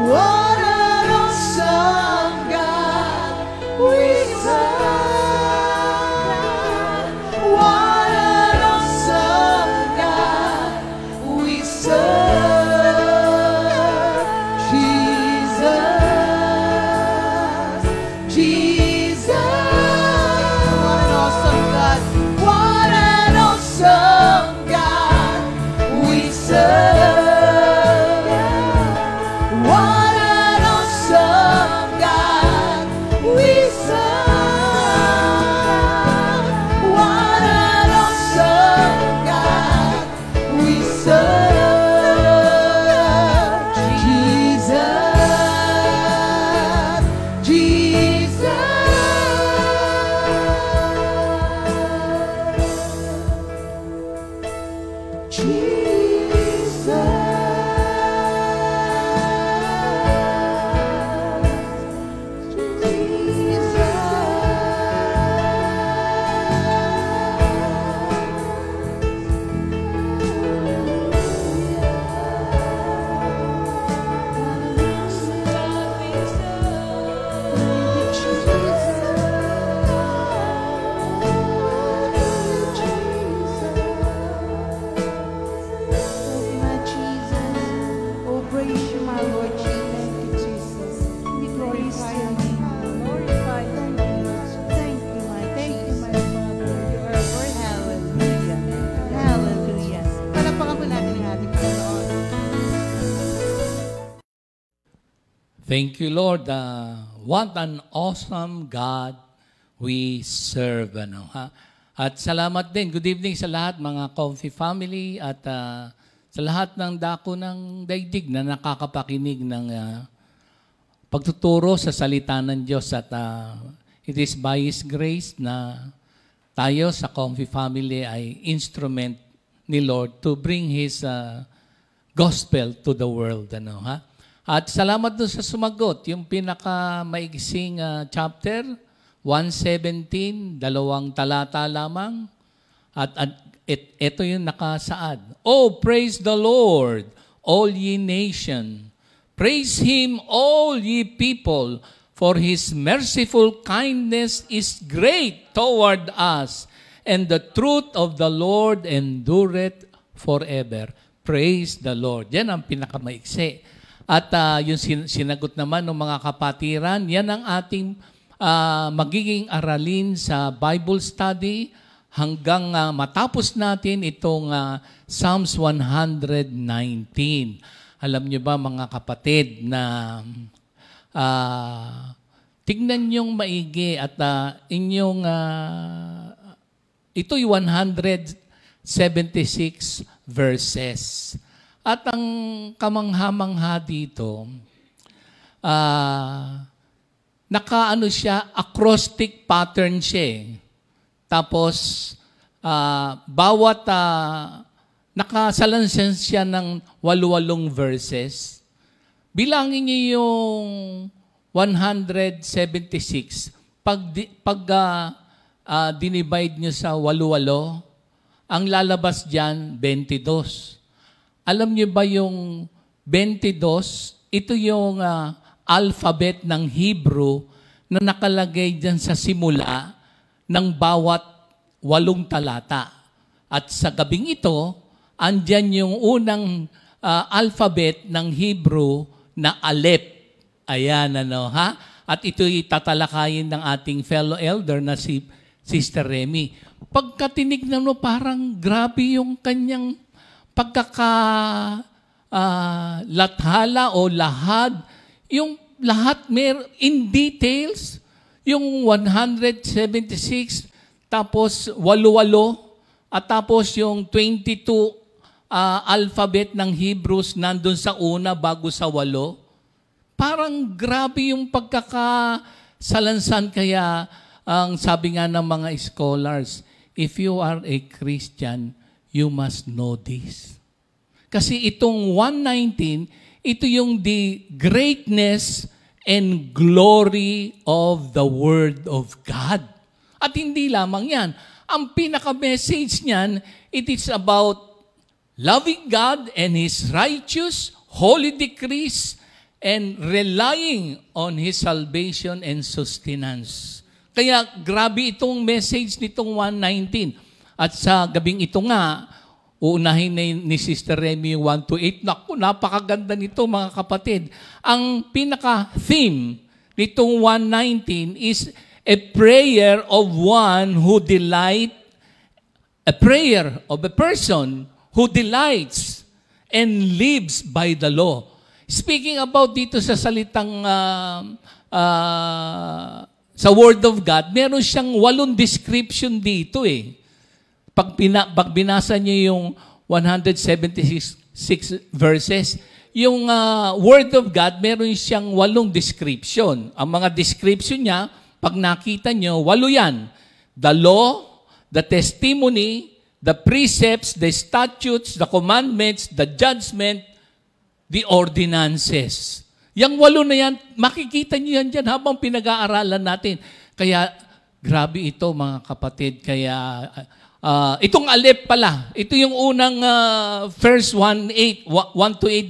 What an awesome God we serve. What an awesome God we serve. Jesus, Jesus. What an awesome God. What an awesome God we serve. What an awesome God we serve. What an awesome God we serve. Jesus, Oh, praise you, my Lord Jesus. We glorify your name. Glorify you. Thank you, my Father. You are worthy. Hallelujah. Hallelujah. Palakpakan po natin ang ating Panginoon. Thank you, Lord. What an awesome God we serve. Ano, ha? At salamat din. Good evening sa lahat, mga Comfy family, at sa lahat ng dako ng daigdig na nakakapakinig ng pagtuturo sa salita ng Diyos. At it is by His grace na tayo sa Comfy family ay instrument ni Lord to bring His gospel to the world. Ano, ha? At salamat doon sa sumagot. Yung pinaka-maigising chapter, 1:17, 2 talata lamang. At ito yung nakasaad. Oh, praise the Lord, all ye nation. Praise Him, all ye people, for His merciful kindness is great toward us, and the truth of the Lord endureth forever. Praise the Lord. Yan ang pinakamaiksi. At yung sinagot naman ng mga kapatiran, yan ang ating magiging aralin sa Bible study hanggang matapos natin itong Psalms 119. Alam niyo ba, mga kapatid, na tignan niyong maigi at inyong ito'y 176 verses. At ang kamangha-mangha dito, nakaano siya, acrostic pattern siya. Tapos, bawat nakasalansan siya ng 8 verses. Bilangin niyo yung 176. Pag dinivide niyo sa 8, ang lalabas dyan, 22. Alam niyo ba yung 22, ito yung alphabet ng Hebrew na nakalagay dyan sa simula ng bawat 8 talata. At sa gabing ito, andyan yung unang alphabet ng Hebrew na Aleph. Ayan, ano, ha? At ito'y tatalakayin ng ating fellow elder na si Sister Remy. Pagka tinignan mo, parang grabe yung kanyang lathala o lahad. Yung lahat in details, yung 176, tapos 8, at tapos yung 22 alphabet ng Hebrews nandun sa una bago sa 8. Parang grabe yung pagkakasalansan. Kaya ang sabi nga ng mga scholars, if you are a Christian, you must know this. Kasi itong 119, ito yung the greatness and glory of the Word of God. At hindi lamang yan. Ang pinaka-message niyan, it is about loving God and His righteous, holy decrees, and relying on His salvation and sustenance. Kaya grabe itong message nitong 1:19. At sa gabing ito nga, uunahin ni Sister Remy 1-8. Naku, napakaganda nito mga kapatid. Ang pinaka-theme nitong 1:19 is a prayer of one who a prayer of a person who delights and lives by the law. Speaking about dito sa salitang sa Word of God, meron siyang 8 description dito eh. Pag binasa niyo yung 176 verses, yung Word of God, meron siyang 8 description. Ang mga description niya, pag nakita niyo, 8 yan. The law, the testimony, the precepts, the statutes, the commandments, the judgment, the ordinances. Yang 8 na yan, makikita niyo yan dyan habang pinag-aaralan natin. Kaya, grabe ito mga kapatid. Kaya, itong Aleph pala, ito yung unang verse 1-8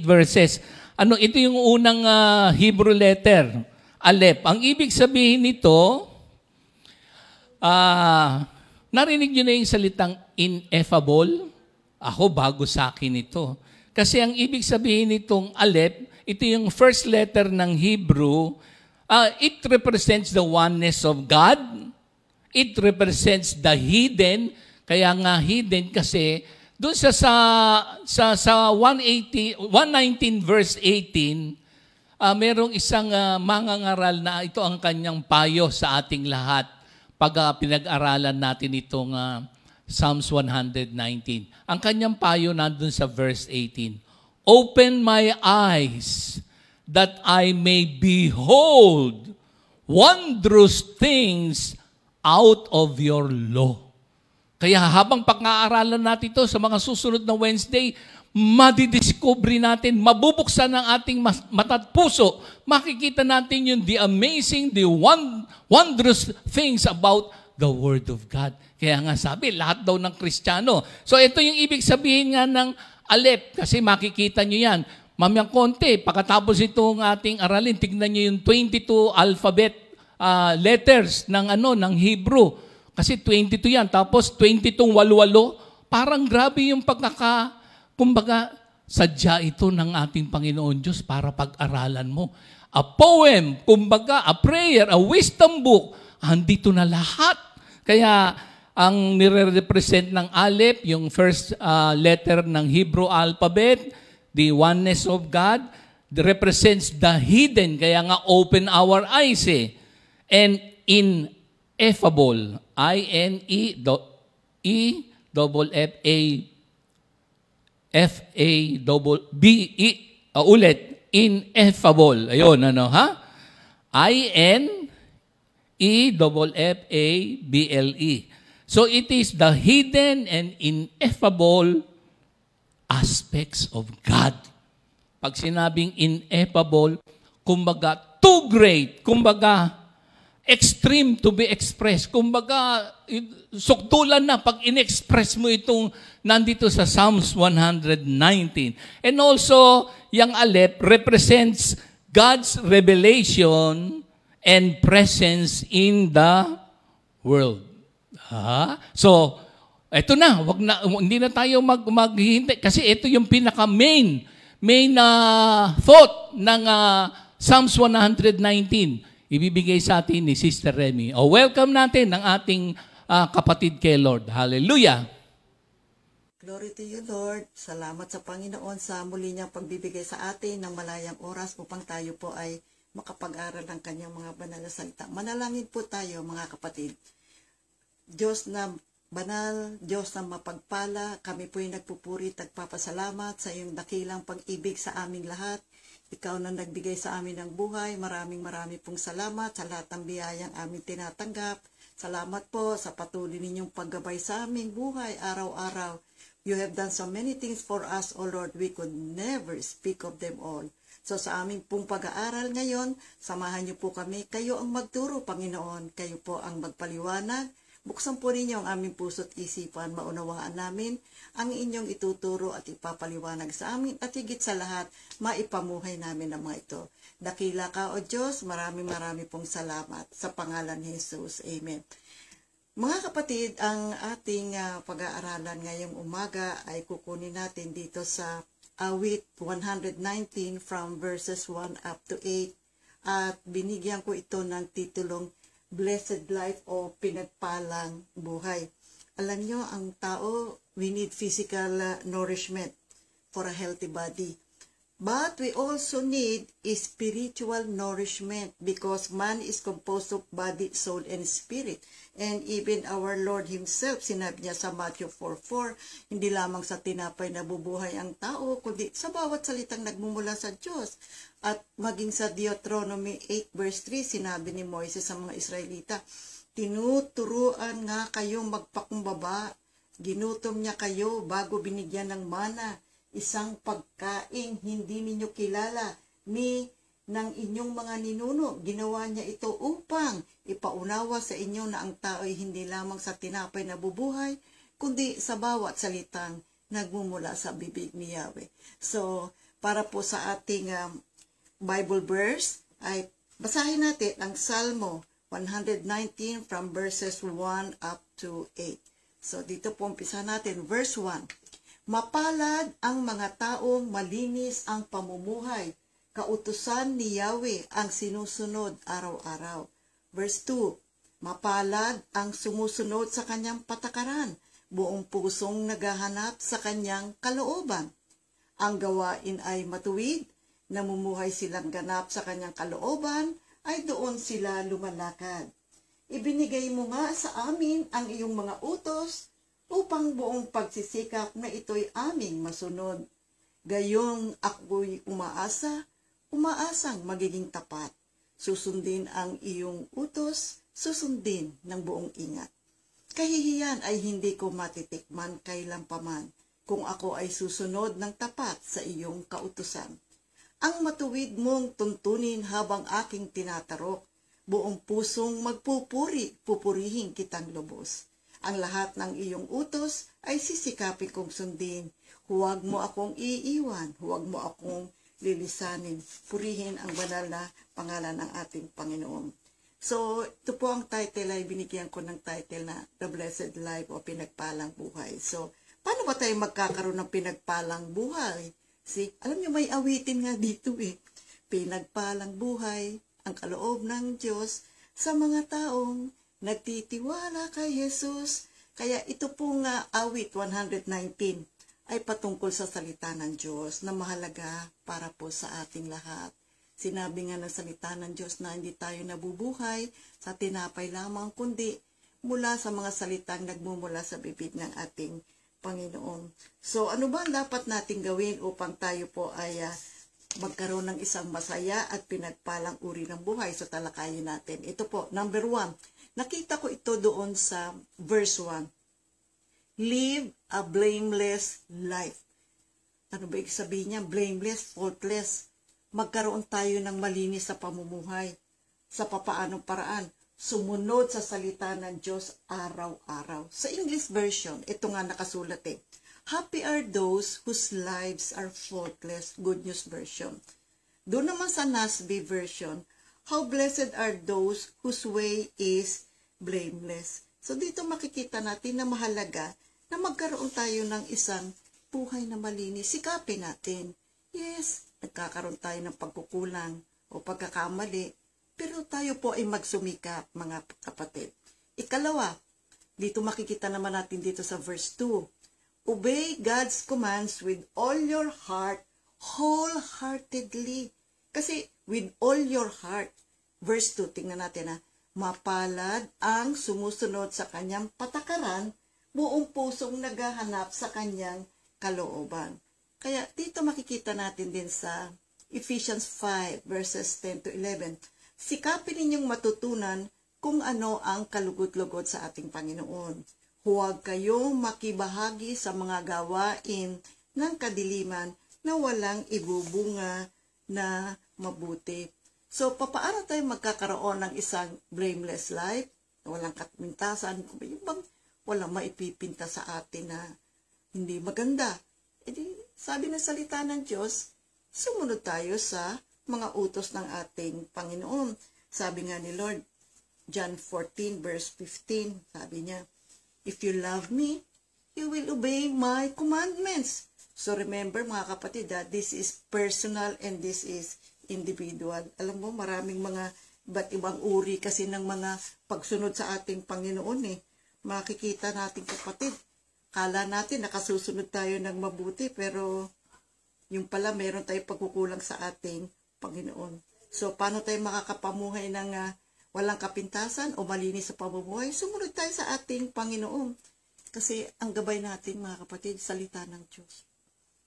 verses. Ito yung unang Hebrew letter, Aleph. Ang ibig sabihin nito, narinig nyo na yung salitang ineffable? Ako, bago sa akin ito. Kasi ang ibig sabihin nitong Aleph, ito yung first letter ng Hebrew, it represents the oneness of God. It represents the hidden. Kaya nga hidden kasi, doon sa 119 verse 18, merong isang mangangaral na ito ang kanyang payo sa ating lahat pag pinag-aralan natin itong Psalms 119. Ang kanyang payo nandun sa verse 18. Open my eyes that I may behold wondrous things out of your law. Kaya habang pag-aaralan natin ito sa mga susunod na Wednesday, madidiscovery natin, mabubuksan ang ating mata at puso, makikita natin yung the amazing, the wondrous things about the Word of God. Kaya nga sabi, lahat daw ng Kristiyano. So ito yung ibig sabihin nga ng Aleph, kasi makikita nyo yan. Mamayang konti, pagkatapos itong ating aralin, tignan nyo yung 22 alphabet letters ng Hebrew. Kasi 22 yan, tapos 22 walo-walo, parang grabe yung kumbaga, sadya ito ng ating Panginoon Diyos para pag-aralan mo. A poem, kumbaga, a prayer, a wisdom book, andito na lahat. Kaya, ang nire-represent ng Aleph, yung first letter ng Hebrew alphabet, the oneness of God, represents the hidden, kaya nga open our eyes eh. And ineffable, I-N-E-F-F-A-B-E, ulit, ineffable. Ayun, I-N-E-F-F-A-B-L-E. So it is the hidden and ineffable aspects of God. Pag sinabing ineffable, kumbaga too great, kumbaga extreme to be expressed. Kumbaga, sukdulan na pag in-express mo itong nandito sa Psalms 119. And also, yung Aleph represents God's revelation and presence in the world. So, eto na, hindi na tayo maghihintay kasi ito yung pinaka-main thought ng Psalms 119. Ibibigay sa atin ni Sister Remy. Welcome natin ang ating kapatid kay Lord. Hallelujah! Glory to you, Lord. Salamat sa Panginoon sa muli niyang pagbibigay sa atin ng malayang oras upang tayo po ay makapag-aral ng kanyang mga banal na salita. Manalangin po tayo, mga kapatid. Diyos na banal, Diyos na mapagpala, kami po ay nagpupuri at nagpapasalamat sa iyong dakilang pag-ibig sa aming lahat. Ikaw na nagbigay sa amin ng buhay. Maraming pong salamat sa lahat ng biyayang aming tinatanggap. Salamat po sa patuloy ninyong paggabay sa aming buhay araw-araw. You have done so many things for us, O Lord. We could never speak of them all. So sa aming pong pag-aaral ngayon, samahan niyo po kami. Kayo ang magturo, Panginoon. Kayo po ang magpaliwanag. Buksan po ninyo ang aming puso't isipan, maunawaan namin ang inyong ituturo at ipapaliwanag sa amin at higit sa lahat, maipamuhay namin ang mga ito. Dakila ka o Diyos, marami pong salamat sa pangalan ni Jesus. Amen. Mga kapatid, ang ating pag-aaralan ngayong umaga ay kukunin natin dito sa awit 119 from verses 1 up to 8 at binigyan ko ito ng titulong Blessed Life o Pinagpalang Buhay. Alam nyo, ang tao, we need physical nourishment for a healthy body. But we also need spiritual nourishment because man is composed of body, soul, and spirit. And even our Lord Himself, sinabi niya sa Matthew 4:4, hindi lamang sa tinapay nabubuhay ang tao, kundi sa bawat salitang nagmumula sa Diyos. At maging sa Deuteronomy 8 verse 3, sinabi ni Moises sa mga Israelita, tinuturuan nga kayong magpakumbaba, ginutom niya kayo bago binigyan ng mana, isang pagkaing hindi ninyo kilala ni ng inyong mga ninuno. Ginawa niya ito upang ipaunawa sa inyo na ang tao ay hindi lamang sa tinapay na bubuhay, kundi sa bawat salitang nagmumula sa bibig ni Yahweh. So, para po sa ating Bible verse, ay basahin natin ang Salmo 119 from verses 1 up to 8. So, dito po umpisa natin, verse 1. Mapalad ang mga taong malinis ang pamumuhay, kautusan ni Yahweh ang sinusunod araw-araw. Verse 2, mapalad ang sumusunod sa kanyang patakaran, buong pusong naghahanap sa kanyang kalooban. Ang gawain ay matuwid, namumuhay silang ganap sa kanyang kalooban, ay doon sila lumalakad. Ibinigay mo nga sa amin ang iyong mga utos, upang buong pagsisikap na ito'y aming masunod. Gayong ako'y umaasang magiging tapat. Susundin ang iyong utos, susundin ng buong ingat. Kahihiyan ay hindi ko matitikman kailanpaman kung ako ay susunod ng tapat sa iyong kautusan. Ang matuwid mong tuntunin habang aking tinatarok, buong pusong pupurihin kitang lubos. Ang lahat ng iyong utos ay sisikapin kong sundin. Huwag mo akong iiwan, huwag mo akong lilisanin. Purihin ang banal na pangalan ng ating Panginoon. So, ito po ang title ay binigyan ko ng title na The Blessed Life o Pinagpalang Buhay. So, paano ba tayo magkakaroon ng pinagpalang buhay? See, alam niyo may awitin nga dito eh. Pinagpalang buhay, ang kaloob ng Diyos sa mga taong nagtitiwala kay Jesus. Kaya ito pong awit 119 ay patungkol sa salita ng Diyos na mahalaga para po sa ating lahat. Sinabi nga ng salita ng Diyos na hindi tayo nabubuhay sa tinapay lamang, kundi mula sa mga salitang nagmumula sa bibig ng ating Panginoon. So ano ba dapat nating gawin upang tayo po ay magkaroon ng isang masaya at pinagpalang uri ng buhay? So talakayin natin. Ito po, number 1. Nakita ko ito doon sa verse 1. Live a blameless life. Ano ba ibig sabihin niya? Blameless, faultless. Magkaroon tayo ng malinis sa pamumuhay. Sa papaanong paraan? Sumunod sa salita ng Diyos araw-araw. Sa English version, ito nga nakasulat eh. Happy are those whose lives are faultless. Good News version. Doon naman sa NASB version, how blessed are those whose way is blameless. So dito makikita natin na mahalaga na magkaroon tayo ng isang buhay na malinis. Sikapin natin. Yes, nagkakaroon tayo ng pagkukulang o pagkakamali, pero tayo po ay magsumikap, mga kapatid. Ikalawa, dito makikita naman natin dito sa verse 2. Obey God's commands with all your heart, wholeheartedly. Kasi with all your heart, verse 2, tingnan natin mapalad ang sumusunod sa kanyang patakaran, buong pusong naghahanap sa kanyang kalooban. Kaya dito makikita natin din sa Ephesians 5 verses 10 to 11. Sikapin ninyong matutunan kung ano ang kalugot-lugot sa ating Panginoon. Huwag kayong makibahagi sa mga gawain ng kadiliman na walang ibubunga na mabuti. So, papaano tayo magkakaroon ng isang blameless life? walang kapintasan, yung bang walang maipipinta sa atin na hindi maganda. E di, sabi ng salita ng Diyos, sumunod tayo sa mga utos ng ating Panginoon. Sabi nga ni Lord, John 14 verse 15, sabi niya, if you love me, you will obey my commandments. So remember mga kapatid, this is personal and this is individual. Alam mo, maraming mga iba't ibang uri kasi ng mga pagsunod sa ating Panginoon eh. Makikita natin kapatid, kala natin nakasusunod tayo ng mabuti, pero yung pala meron tayong pagkukulang sa ating Panginoon. So paano tayo makakapamuhay ng walang kapintasan o malinis sa pamumuhay? Sumunod tayo sa ating Panginoon. Kasi ang gabay natin mga kapatid, salita ng Diyos.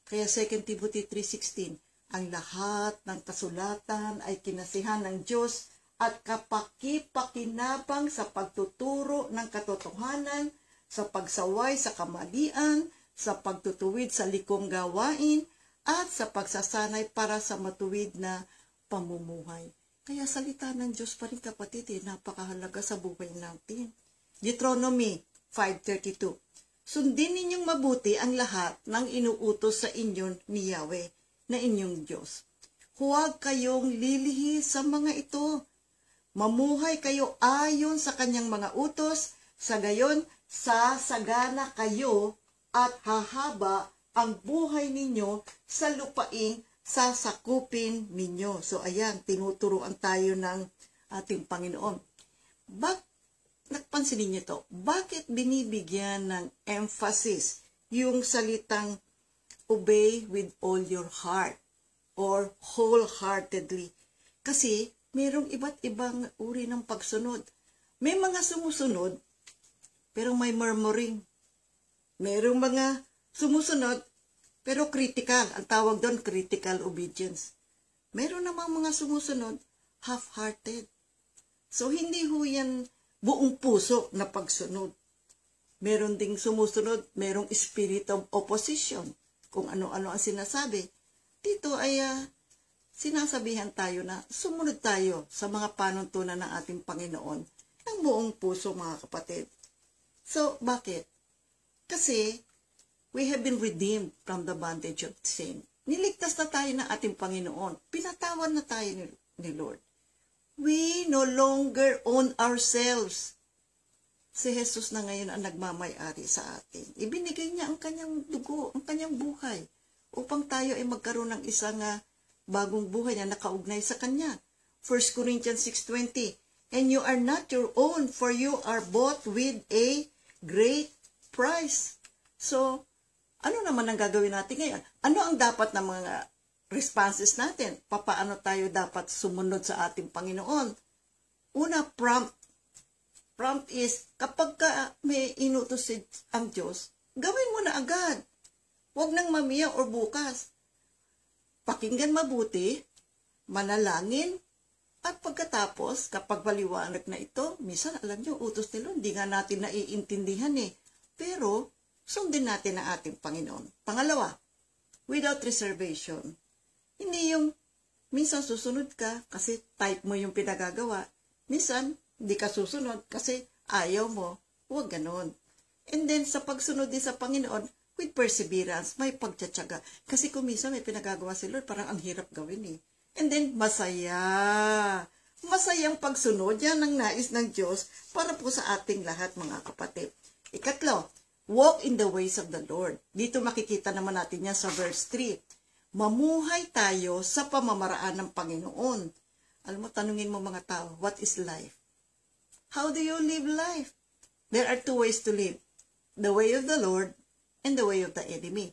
Kaya 2 Timothy 3:16, ang lahat ng kasulatan ay kinasihan ng Diyos at kapaki-pakinabang sa pagtuturo ng katotohanan, sa pagsaway sa kamalian, sa pagtutuwid sa likong gawain, at sa pagsasanay para sa matuwid na pamumuhay. Kaya salita ng Diyos pa rin kapatid, napakahalaga sa buhay natin. Deuteronomy 5:32, sundin ninyong mabuti ang lahat ng inuutos sa inyo ni Yahweh na inyong Diyos. Huwag kayong lilihi sa mga ito. Mamuhay kayo ayon sa kanyang mga utos, sa gayon sasagana kayo at hahaba ang buhay ninyo sa lupaing sasakupin ninyo. So ayan, tinuturuan tayo ng ating Panginoon. Nagpansin niyo to, bakit binibigyan ng emphasis yung salitang obey with all your heart or wholeheartedly? Kasi mayroong iba't ibang uri ng pagsunod. May mga sumusunod, pero may murmuring. Mayroong mga sumusunod, pero critical. Ang tawag doon, critical obedience. Meron namang mga sumusunod, half-hearted. So, hindi ho yan buong puso na pagsunod. Meron ding sumusunod, merong spirit of opposition. Kung ano-ano ang sinasabi. Dito ay sinasabihan tayo na sumunod tayo sa mga panuntunan ng ating Panginoon ng buong puso mga kapatid. So, bakit? Kasi, we have been redeemed from the bondage of sin. Niligtas na tayo ng ating Panginoon. Pinatawan na tayo ni Lord. We no longer own ourselves. Si Jesus na ngayon ang nagmamay-ari sa atin. Ibinigay niya ang kanyang dugo, ang kanyang buhay, upang tayo ay magkaroon ng isang bagong buhay na nakaugnay sa kanya. 1 Corinthians 6:20, and you are not your own, for you are bought with a great price. So, ano naman ang gagawin natin ngayon? Ano ang dapat na mga responses natin? Papaano tayo dapat sumunod sa ating Panginoon? Una, prompt. Prompt is, kapag may inutos ang Diyos, gawin mo na agad. Huwag nang mamaya or bukas. Pakinggan mabuti, manalangin, at pagkatapos, kapag maliwanag na ito, minsan alam nyo, utos nila, hindi nga natin naiintindihan eh. Pero, sundin natin ang ating Panginoon. Pangalawa, without reservation. Hindi yung minsan susunod ka kasi type mo yung pinagagawa. Minsan, hindi ka susunod kasi ayaw mo. Huwag ganon. And then, sa pagsunod din sa Panginoon, with perseverance, may pagtsatsaga. Kasi kung minsan may pinagagawa si Lord, parang ang hirap gawin eh. And then, masaya. Masayang pagsunod. Yan ang nais ng Diyos para po sa ating lahat, mga kapatid. Ikatlo, walk in the ways of the Lord. Dito makikita naman natin yan sa verse 3. Mamuhay tayo sa pamamaraan ng Panginoon. Alam mo, tanungin mo mga tao, what is life? How do you live life? There are two ways to live. The way of the Lord and the way of the enemy.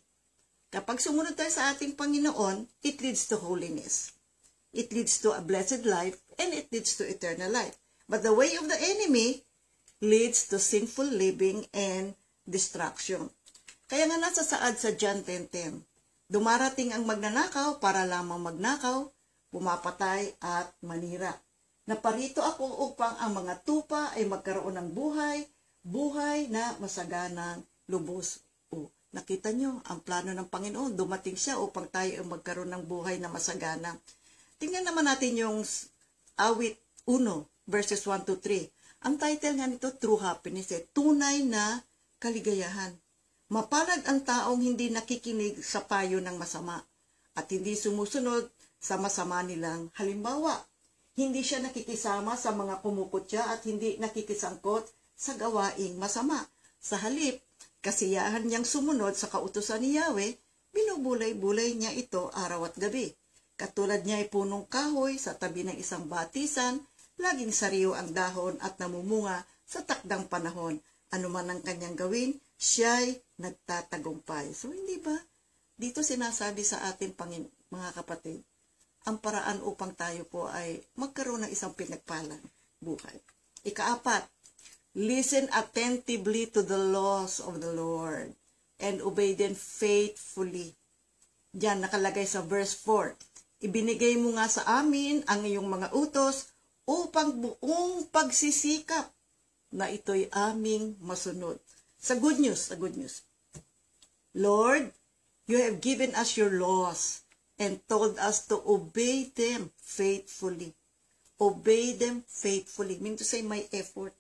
Kapag sumunod tayo sa ating Panginoon, it leads to holiness. It leads to a blessed life and it leads to eternal life. But the way of the enemy leads to sinful living and destruction. Kaya nga nasa saad sa John 10:10, dumarating ang magnanakaw para lamang magnakaw, pumapatay at manira. Naparito ako upang ang mga tupa ay magkaroon ng buhay na masaganang lubos. Nakita nyo, ang plano ng Panginoon, dumating siya upang tayo ay magkaroon ng buhay na masagana. Tingnan naman natin yung awit 1, verses 1-3. Ang title nga nito, True Happiness, tunay na kaligayahan. Mapalad ang taong hindi nakikinig sa payo ng masama at hindi sumusunod sa masama nilang halimbawa. Hindi siya nakikisama sa mga kumukutya at hindi nakikisangkot sa gawaing masama. Sa halip, kasiyahan niyang sumunod sa kautusan ni Yahweh, binubulay-bulay niya ito araw at gabi. Katulad niya ay punong kahoy sa tabi ng isang batisan, laging sariwa ang dahon at namumunga sa takdang panahon. Ano man ang kanyang gawin, siya'y nagtatagumpay. So hindi ba? Dito sinasabi sa ating mga kapatid, ang paraan upang tayo po ay magkaroon ng isang pinagpalang buhay. Ika-4, listen attentively to the laws of the Lord and obey them faithfully. Diyan nakalagay sa verse 4, ibinigay mo nga sa amin ang iyong mga utos upang buong pagsisikap na ito'y aming masunod. Sa good news. Lord, you have given us your laws and told us to obey them faithfully. Obey them faithfully. Mean to say, may effort.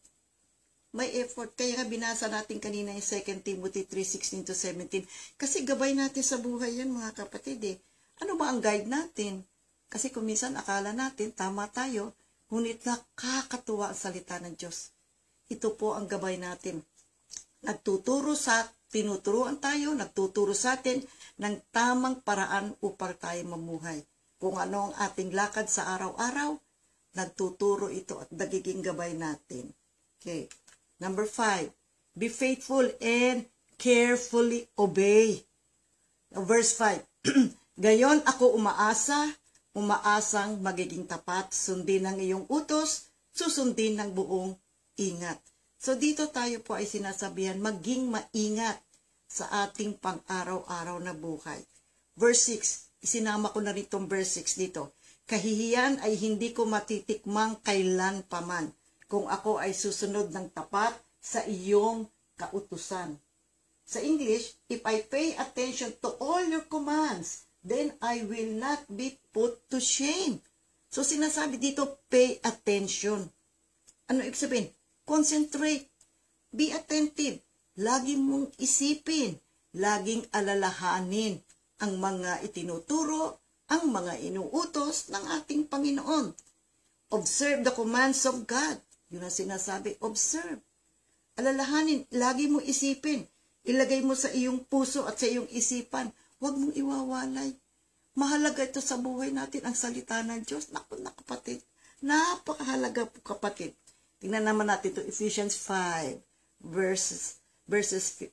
May effort. Kaya nga binasa natin kanina yung 2 Timothy 3:16-17. Kasi gabay natin sa buhay yan, mga kapatid eh. Ano ba ang guide natin? Kasi kung minsan akala natin, tama tayo, ngunit nakakatuwa ang salita ng Diyos. Ito po ang gabay natin. Tinuturuan tayo, nagtuturo sa atin ng tamang paraan upang tayo mamuhay. Kung ano ang ating lakad sa araw-araw, nagtuturo ito at nagiging gabay natin. Okay. Number 5, be faithful and carefully obey. Verse 5, gayon ako umaasang magiging tapat, sundin ang iyong utos, susundin ng buong ingat. So dito tayo po ay sinasabihan, maging maingat sa ating pang-araw-araw na buhay. Verse 6, isinama ko na rin itong verse 6 dito. Kahihiyan ay hindi ko matitikmang kailan paman kung ako ay susunod ng tapat sa iyong kautusan. Sa English, if I pay attention to all your commands, then I will not be put to shame. So sinasabi dito, pay attention. Ano ibig sabihin? Concentrate. Be attentive. Lagi mong isipin. Laging alalahanin ang mga itinuturo, ang mga inuutos ng ating Panginoon. Observe the commands of God. Yun ang sinasabi, observe. Alalahanin, lagi mong isipin. Ilagay mo sa iyong puso at sa iyong isipan. Huwag mong iwawalay. Mahalaga ito sa buhay natin, ang salita ng Diyos. Naku, kapatid. Napakahalaga po, kapatid. Tingnan naman natin ito, Ephesians 5, verse 15-17.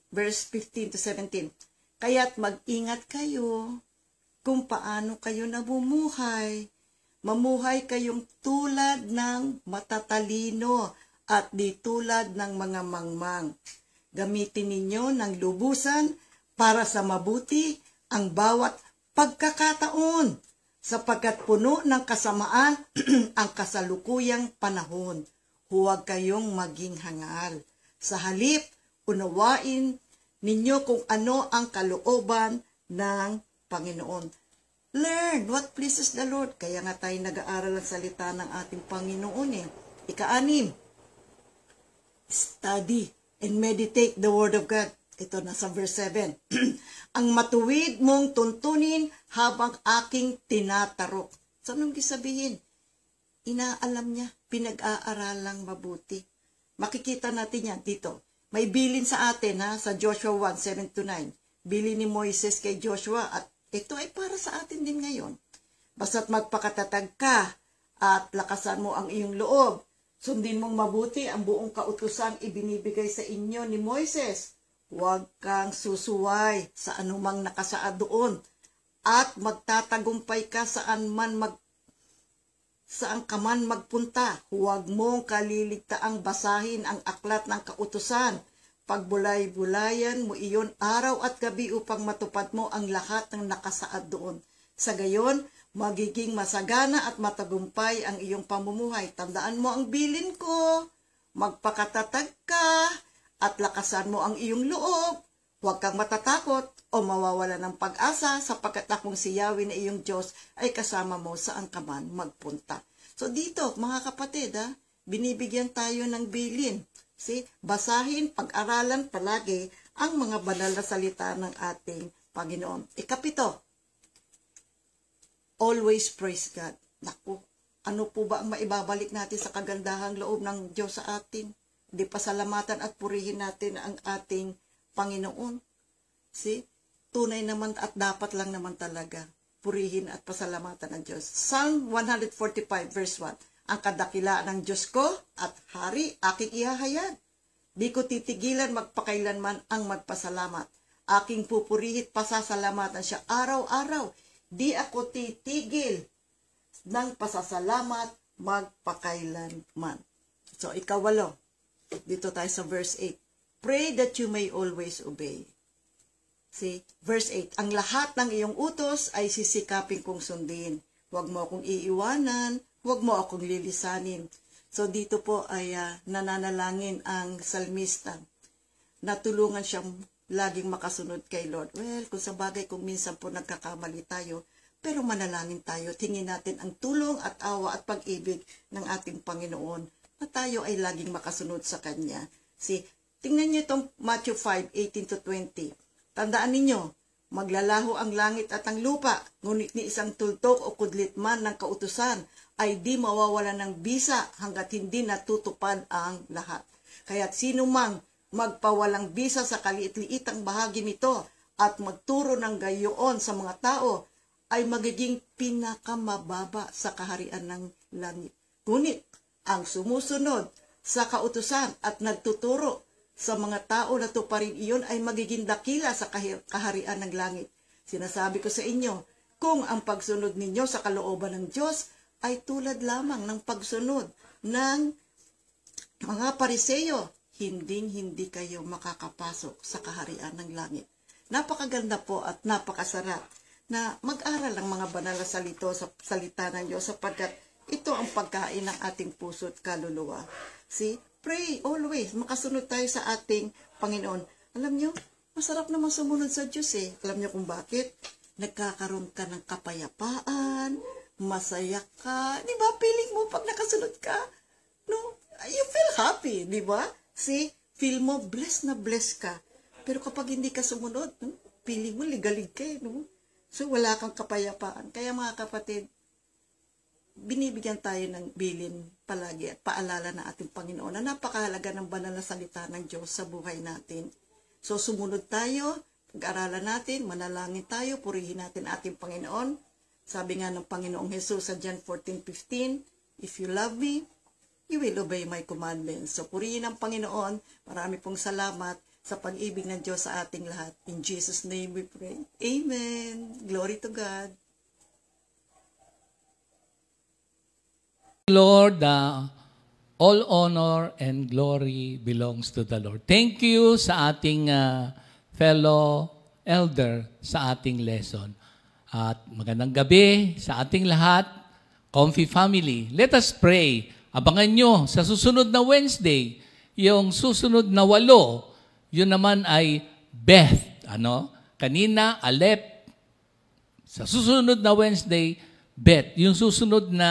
Kaya't mag-ingat kayo kung paano kayo namumuhay. Mamuhay kayong tulad ng matatalino at di tulad ng mga mangmang. Gamitin ninyo ng lubusan para sa mabuti ang bawat pagkakataon, sapagkat puno ng kasamaan ang kasalukuyang panahon. Huwag kayong maging hangal. Sa halip, unawain ninyo kung ano ang kalooban ng Panginoon. Learn what pleases the Lord. Kaya nga tayo nag-aaral ang salita ng ating Panginoon eh. Ika-6, study and meditate the Word of God. Ito nasa verse 7. Ang matuwid mong tuntunin habang aking tinatarok. So, anong sabihin? Inaalam niya, pinag-aaralang mabuti. Makikita natin yan dito. May bilin sa atin sa Joshua 1:7-9. Bilin ni Moises kay Joshua at ito ay para sa atin din ngayon. Basta't magpakatatag ka at lakasan mo ang iyong loob. Sundin mong mabuti ang buong kautusang ibinibigay sa inyo ni Moises. Huwag kang susuway sa anumang nakasaad doon at magtatagumpay ka saan ka man magpunta. Huwag mong kaliligtaang basahin ang aklat ng kautusan. Pagbulay-bulayan mo iyon araw at gabi upang matupad mo ang lahat ng nakasaad doon. Sa gayon, magiging masagana at matagumpay ang iyong pamumuhay. Tandaan mo ang bilin ko. Magpakatatag ka at lakasan mo ang iyong loob. Huwag kang matatakot o mawawala ng pag-asa sapagkat akong si Yahweh na iyong Diyos ay kasama mo saan ka man magpunta. So dito, mga kapatid, binibigyan tayo ng bilin. See, basahin, pag-aralan palagi ang mga banal na salita ng ating Panginoon. Ikapito, always praise God. Naku, ano po ba ang maibabalik natin sa kagandahang loob ng Diyos sa atin? Di pasalamatan at purihin natin ang ating Panginoon. See, tunay naman at dapat lang naman talaga purihin at pasalamatan ng Diyos. Psalm 145 verse 1, ang kadakilaan ng Diyos ko at hari aking ihahayag. Di ko titigilan magpakailanman ang magpasalamat. Aking pupurihit pasasalamatan siya araw-araw. Di ako titigil ng pasasalamat magpakailanman. So, ikawalo. Dito tayo sa verse 8. Pray that you may always obey. See, verse 8. Ang lahat ng iyong utos ay sisikapin kong sundin. Huwag mo akong iiwanan, huwag mo akong lilisanin. So, dito po ay nananalangin ang salmista na tulungan siyang laging makasunod kay Lord. Well, kung sa bagay kung minsan po nagkakamali tayo, pero manalangin tayo, tingin natin ang tulong at awa at pag-ibig ng ating Panginoon na tayo ay laging makasunod sa Kanya. See, tingnan niyo itong Matthew 5:18-20. Tandaan ninyo, maglalaho ang langit at ang lupa, ngunit ni isang tultok o kudlit man ng kautusan ay di mawawala ng bisa hanggat hindi natutupad ang lahat. Kaya't sino mang magpawalang bisa sa kaliit-liitang bahagi nito at magturo ng gayoon sa mga tao ay magiging pinakamababa sa kaharian ng langit. Ngunit ang sumusunod sa kautusan at nagtuturo sa mga tao na tuparin iyon ay magiging dakila sa kaharian ng langit. Sinasabi ko sa inyo, kung ang pagsunod ninyo sa kalooban ng Diyos ay tulad lamang ng pagsunod ng mga Pariseyo, hindi kayo makakapasok sa kaharian ng langit. Napakaganda po at napakasarap na mag-aral ng mga banal na salita ng Diyos sapagkat ito ang pagkain ng ating puso at kaluluwa. See, pray always. Makasunod tayo sa ating Panginoon. Alam nyo, masarap naman sumunod sa Diyos eh. Alam nyo kung bakit? Nagkakaroon ka ng kapayapaan, masaya ka. Di ba? Feeling mo pag nakasunod ka, no? You feel happy, di ba? See, feel mo blessed na blessed ka. Pero kapag hindi ka sumunod, no? Feeling mo ligalig ka eh, no? So, wala kang kapayapaan. Kaya mga kapatid, binibigyan tayo ng bilin palagi at paalala ng ating Panginoon na napakahalaga ng banal na salita ng Diyos sa buhay natin. So, sumunod tayo, pag-aralan natin, manalangin tayo, purihin natin ating Panginoon. Sabi nga ng Panginoong Jesus sa John 14:15, if you love me, you will obey my commandments. So, purihin ang Panginoon. Marami pong salamat sa pag-ibig ng Diyos sa ating lahat. In Jesus' name we pray. Amen. Glory to God. Lord, all honor and glory belongs to the Lord. Thank you sa ating fellow elder sa ating lesson. At magandang gabi sa ating lahat, Comfy Family. Let us pray. Abangan nyo sa susunod na Wednesday, yung susunod na 8, yun naman ay Beth. Kanina, Alep. Sa susunod na Wednesday, Beth. Yung susunod na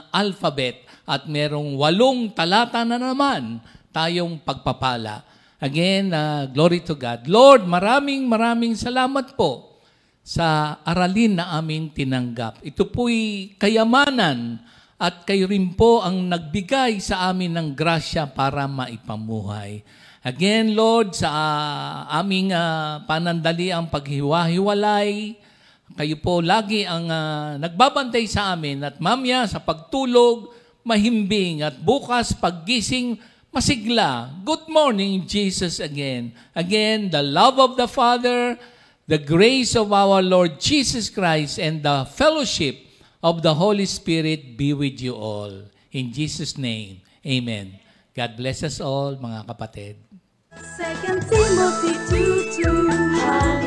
alphabet. At merong 8 talata na naman tayong pagpapala. Again, glory to God. Lord, maraming salamat po sa aralin na aming tinanggap. Ito po'y kayamanan at kayo rin po ang nagbigay sa amin ng grasya para maipamuhay. Again, Lord, sa aming panandaliang paghiwa-hiwalay, kayo po lagi ang nagbabantay sa amin at mamaya sa pagtulog, mahimbing at bukas paggising, masigla. Good morning, Jesus again. Again, the love of the Father, the grace of our Lord Jesus Christ, and the fellowship of the Holy Spirit be with you all. In Jesus' name, amen. God bless us all, mga kapatid. 2 Timothy 2:2